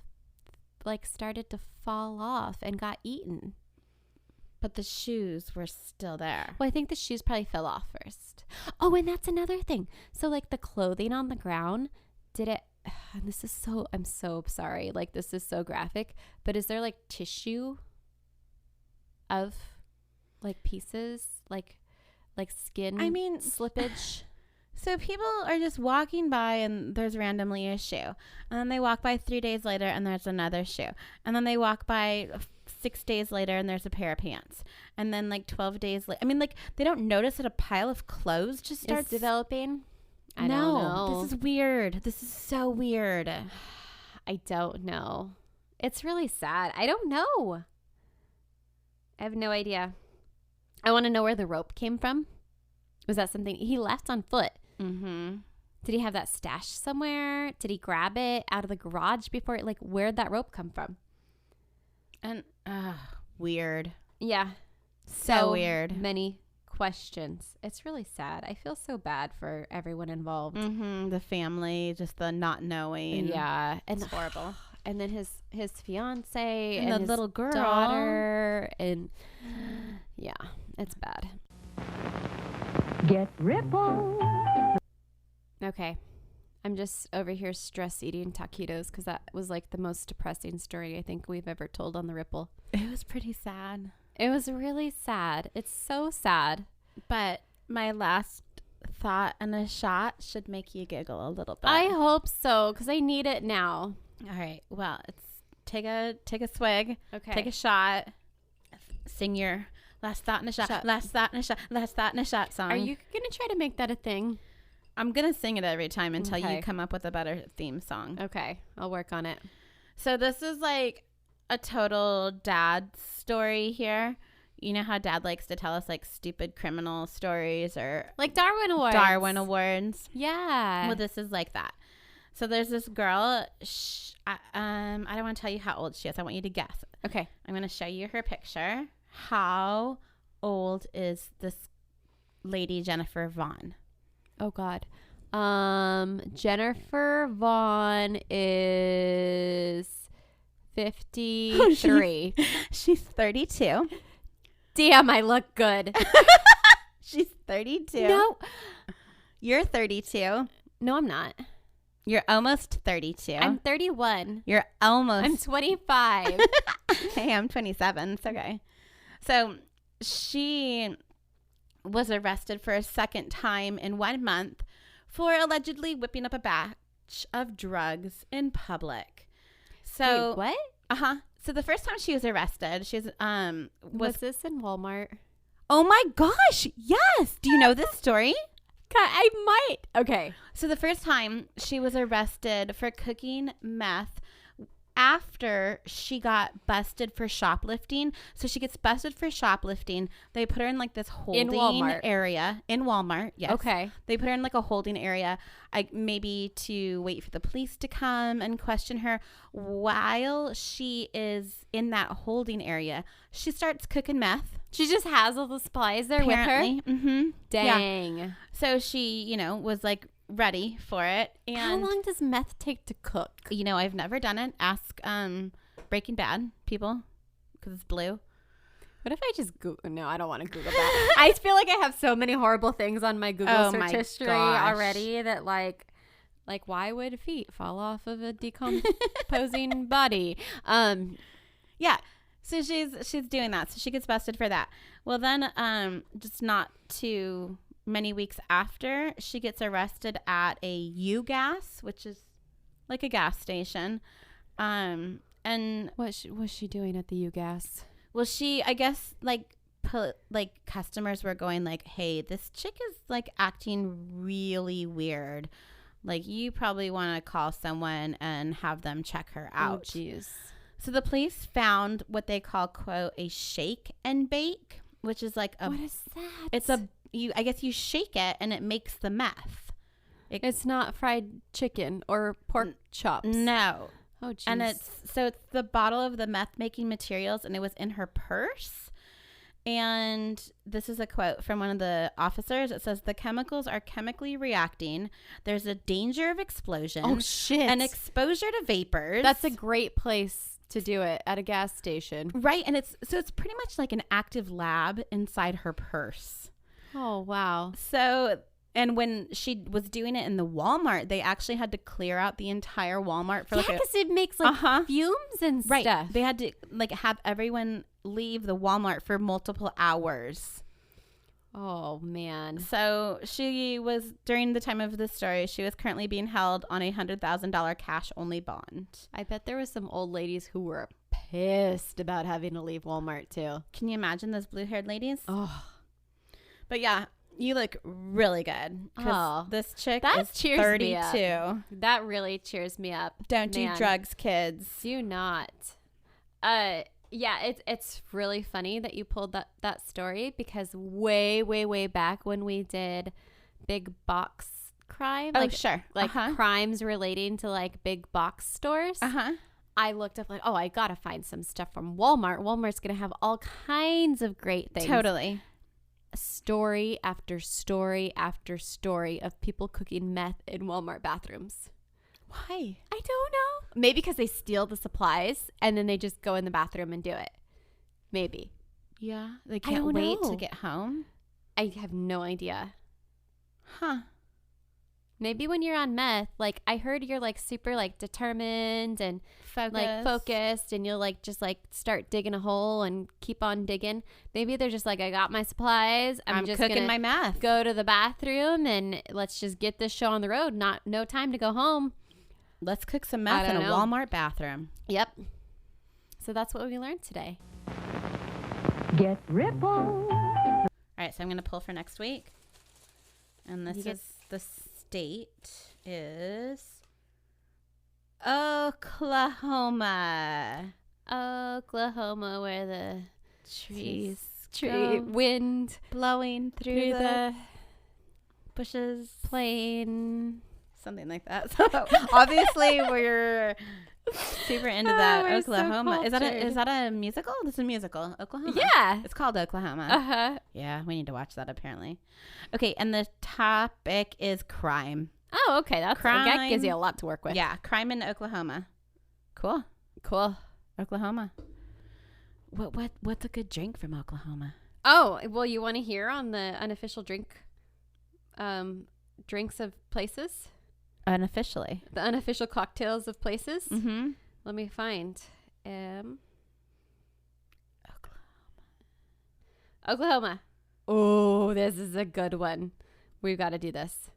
Speaker 4: like, started to fall off and got eaten.
Speaker 3: But the shoes were still there.
Speaker 4: Well, I think the shoes probably fell off first. Oh, and that's another thing. So, like, the clothing on the ground, did it, and this is so, I'm so sorry. Like, this is so graphic. But is there, like, tissue of, like, pieces? Like skin slippage?
Speaker 3: So people are just walking by and there's randomly a shoe. And then they walk by 3 days later and there's another shoe. And then they walk by 6 days later and there's a pair of pants. And then like 12 days later, I mean, like, they don't notice that a pile of clothes just starts
Speaker 4: developing. I don't know.
Speaker 3: This is weird. This is so weird.
Speaker 4: I don't know. It's really sad. I don't know. I have no idea. I want to know where the rope came from. Was that something he left on foot? Mm-hmm. Did he have that stashed somewhere? Did he grab it out of the garage before? Like, where'd that rope come from?
Speaker 3: And weird.
Speaker 4: Yeah.
Speaker 3: So weird.
Speaker 4: Many questions. It's really sad. I feel so bad for everyone involved.
Speaker 3: Mm-hmm. The family, just the not knowing.
Speaker 4: Yeah.
Speaker 3: And it's horrible.
Speaker 4: And then his fiance
Speaker 3: and the
Speaker 4: his
Speaker 3: little girl.
Speaker 4: Daughter. And yeah, it's bad.
Speaker 2: Get Ripple.
Speaker 4: Okay. I'm just over here stress eating taquitos because that was like the most depressing story I think we've ever told on the Ripple.
Speaker 3: It was pretty sad.
Speaker 4: It was really sad. It's so sad.
Speaker 3: But my last thought and a shot should make you giggle a little bit.
Speaker 4: I hope so because I need it now.
Speaker 3: All right. Well, it's take a swig.
Speaker 4: Okay.
Speaker 3: Take a shot. Sing your last thought and a shot. Last thought and a shot. Last thought and a shot song.
Speaker 4: Are you going to try to make that a thing?
Speaker 3: I'm going to sing it every time until you come up with a better theme song.
Speaker 4: Okay. I'll work on it.
Speaker 3: So this is like a total dad story here. You know how dad likes to tell us like stupid criminal stories or
Speaker 4: like Darwin Awards. Yeah.
Speaker 3: Well, this is like that. So there's this girl. I don't want to tell you how old she is. I want you to guess.
Speaker 4: Okay.
Speaker 3: I'm going to show you her picture. How old is this lady, Jennifer Vaughn?
Speaker 4: Oh, God. Jennifer Vaughn is 53.
Speaker 3: She's 32.
Speaker 4: Damn, I look good.
Speaker 3: She's 32.
Speaker 4: No.
Speaker 3: You're 32.
Speaker 4: No, I'm not.
Speaker 3: You're almost 32.
Speaker 4: I'm 31.
Speaker 3: You're almost.
Speaker 4: I'm 25.
Speaker 3: Hey, I'm 27. It's okay. So she was arrested for a second time in 1 month for allegedly whipping up a batch of drugs in public. So
Speaker 4: Wait, what?
Speaker 3: Uh-huh. So the first time she was arrested, she
Speaker 4: Was this in Walmart?
Speaker 3: Oh my gosh, yes. Do you know this story?
Speaker 4: I might. Okay.
Speaker 3: So the first time she was arrested for cooking meth after she got busted for shoplifting. So she gets busted for shoplifting. They put her in like this holding area in Walmart. Yes.
Speaker 4: Okay.
Speaker 3: They put her in like a holding area, maybe to wait for the police to come and question her. While she is in that holding area, she starts cooking meth.
Speaker 4: She just has all the supplies there
Speaker 3: Apparently.
Speaker 4: with her?
Speaker 3: Mm-hmm.
Speaker 4: Dang.
Speaker 3: Yeah. So she, was like ready for it. And
Speaker 4: how long does meth take to cook?
Speaker 3: I've never done it. Ask Breaking Bad people because it's blue.
Speaker 4: What if I just Google? No, I don't want to Google that. I feel like I have so many horrible things on my Google search history already that like why would feet fall off of a decomposing body?
Speaker 3: Yeah. So she's doing that. So she gets busted for that. Well, then just not too many weeks after, she gets arrested at a U-Gas, which is like a gas station. And
Speaker 4: what was she doing at the U-Gas?
Speaker 3: Well, I guess customers were going like, hey, this chick is like acting really weird. Like, you probably want to call someone and have them check her out.
Speaker 4: Oh, jeez.
Speaker 3: So the police found what they call, quote, a shake and bake, which is like
Speaker 4: what is that?
Speaker 3: It's I guess you shake it and it makes the meth.
Speaker 4: It's not fried chicken or pork chops.
Speaker 3: No.
Speaker 4: Oh, jeez.
Speaker 3: And it's the bottle of the meth making materials, and it was in her purse. And this is a quote from one of the officers. It says, the chemicals are chemically reacting. There's a danger of explosion.
Speaker 4: Oh, shit.
Speaker 3: And exposure to vapors.
Speaker 4: That's a great place to do it, at a gas station.
Speaker 3: Right. And it's pretty much like an active lab inside her purse.
Speaker 4: Oh, wow.
Speaker 3: So, and when she was doing it in the Walmart, they actually had to clear out the entire Walmart for
Speaker 4: because it makes like fumes and
Speaker 3: right.
Speaker 4: stuff.
Speaker 3: They had to like have everyone leave the Walmart for multiple hours.
Speaker 4: Oh, man.
Speaker 3: So she was, during the time of this story, she was currently being held on a $100,000 cash only bond.
Speaker 4: I bet there was some old ladies who were pissed about having to leave Walmart too.
Speaker 3: Can you imagine those blue-haired ladies?
Speaker 4: Oh.
Speaker 3: But yeah, you look really good.
Speaker 4: Oh,
Speaker 3: this chick
Speaker 4: that
Speaker 3: is
Speaker 4: cheers
Speaker 3: 32.
Speaker 4: Me up. That really cheers me up.
Speaker 3: Don't do drugs, kids.
Speaker 4: Do not. Yeah, it's really funny that you pulled that story, because way back when we did big box crime, crimes relating to like big box stores. I looked up like, I gotta find some stuff from Walmart. Walmart's gonna have all kinds of great things.
Speaker 3: Totally.
Speaker 4: Story after story after story of people cooking meth in Walmart bathrooms.
Speaker 3: Why?
Speaker 4: I don't know. Maybe because they steal the supplies and then they just go in the bathroom and do it. Maybe.
Speaker 3: Yeah. They can't wait to get home.
Speaker 4: I have no idea.
Speaker 3: Huh.
Speaker 4: Maybe when you're on meth, like I heard you're like super like determined and focused, and you'll like just like start digging a hole and keep on digging. Maybe they're just like, I got my supplies. I'm just
Speaker 3: cooking
Speaker 4: gonna
Speaker 3: my meth.
Speaker 4: Go to the bathroom and let's just get this show on the road. No time to go home.
Speaker 3: Let's cook some meth in a Walmart bathroom.
Speaker 4: Yep. So that's what we learned today.
Speaker 2: Get Ripple.
Speaker 3: All right, so I'm going to pull for next week. And this is the state is Oklahoma.
Speaker 4: Oklahoma, where the
Speaker 3: trees
Speaker 4: wind
Speaker 3: blowing through the bushes,
Speaker 4: plane,
Speaker 3: something like that. So obviously we're super into that. Oklahoma.
Speaker 4: So
Speaker 3: is that a musical? This is a musical. Oklahoma.
Speaker 4: Yeah.
Speaker 3: It's called Oklahoma. Yeah, we need to watch that apparently. Okay, and the topic is crime.
Speaker 4: Oh, okay. That gives you a lot to work with.
Speaker 3: Yeah, crime in Oklahoma. Cool. Oklahoma. What's a good drink from Oklahoma?
Speaker 4: Oh, well, you want to hear on the unofficial drinks of places?
Speaker 3: Unofficially.
Speaker 4: The unofficial cocktails of places?
Speaker 3: Mm-hmm.
Speaker 4: Let me find. Oklahoma. Oh, this is a good one. We've got to do this.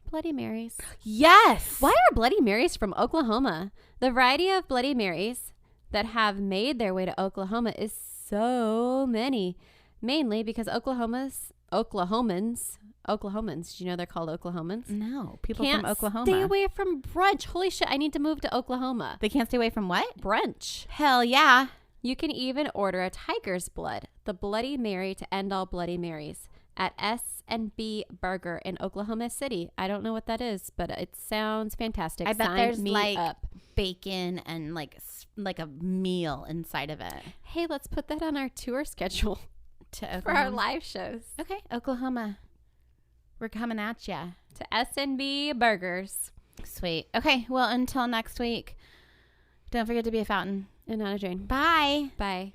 Speaker 4: Bloody Marys.
Speaker 3: Yes.
Speaker 4: Why are Bloody Marys from Oklahoma? The variety of Bloody Marys that have made their way to Oklahoma is so many. Mainly because Oklahomans, do you know they're called Oklahomans?
Speaker 3: No, people
Speaker 4: Can't
Speaker 3: from Oklahoma.
Speaker 4: stay away from brunch. Holy shit, I need to move to Oklahoma.
Speaker 3: They can't stay away from what?
Speaker 4: Brunch.
Speaker 3: Hell yeah.
Speaker 4: You can even order a tiger's blood, the Bloody Mary to end all Bloody Marys, at S&B Burger in Oklahoma City. I don't know what that is, but it sounds fantastic.
Speaker 3: I bet
Speaker 4: Sign
Speaker 3: there's
Speaker 4: me
Speaker 3: like
Speaker 4: up.
Speaker 3: bacon and like a meal inside of it.
Speaker 4: Hey, let's put that on our tour schedule
Speaker 3: To
Speaker 4: for
Speaker 3: Oklahoma.
Speaker 4: our live shows.
Speaker 3: Okay, Oklahoma. We're coming at ya.
Speaker 4: To S&B Burgers.
Speaker 3: Sweet. Okay, well, until next week, don't forget to be a fountain.
Speaker 4: And not a drain.
Speaker 3: Bye.
Speaker 4: Bye.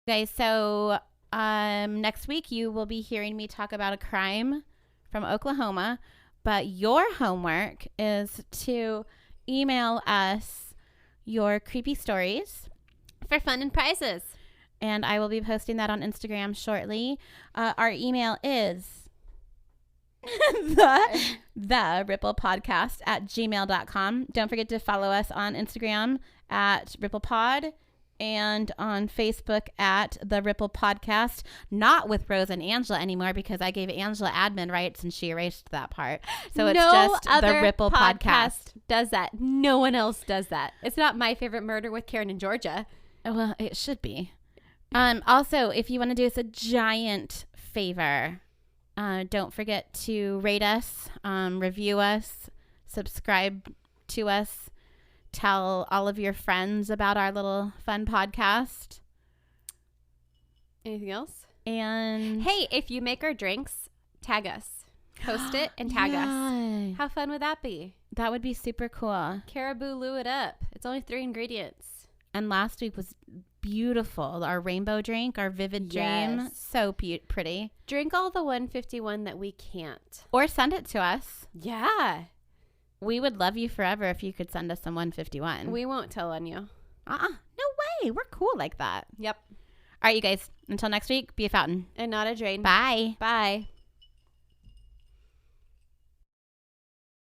Speaker 3: Okay, so next week you will be hearing me talk about a crime from Oklahoma, but your homework is to email us your creepy stories
Speaker 4: for fun and prizes.
Speaker 3: And I will be posting that on Instagram shortly. Our email is the ripplepodcast@gmail.com. Don't forget to follow us on Instagram at ripplepod and on Facebook at the Ripple Podcast. Not with Rose and Angela anymore because I gave Angela admin rights and she erased that part. So it's just the Ripple Podcast.
Speaker 4: Does that. No one else does that. It's not My Favorite Murder with Karen and Georgia.
Speaker 3: Well, it should be. Also, if you want to do us a giant favor, don't forget to rate us, review us, subscribe to us, tell all of your friends about our little fun podcast.
Speaker 4: Anything else?
Speaker 3: And
Speaker 4: hey, if you make our drinks, tag us. Post it and tag us. How fun would that be?
Speaker 3: That would be super cool.
Speaker 4: Caribou Lou it up. It's only 3 ingredients.
Speaker 3: And last week was beautiful. Our rainbow drink, our vivid dream. So pretty.
Speaker 4: Drink all the 151 that we can't.
Speaker 3: Or send it to us.
Speaker 4: Yeah.
Speaker 3: We would love you forever if you could send us some 151.
Speaker 4: We won't tell on you.
Speaker 3: No way. We're cool like that.
Speaker 4: Yep.
Speaker 3: All right, you guys. Until next week, be a fountain.
Speaker 4: And not a drain.
Speaker 3: Bye.
Speaker 4: Bye.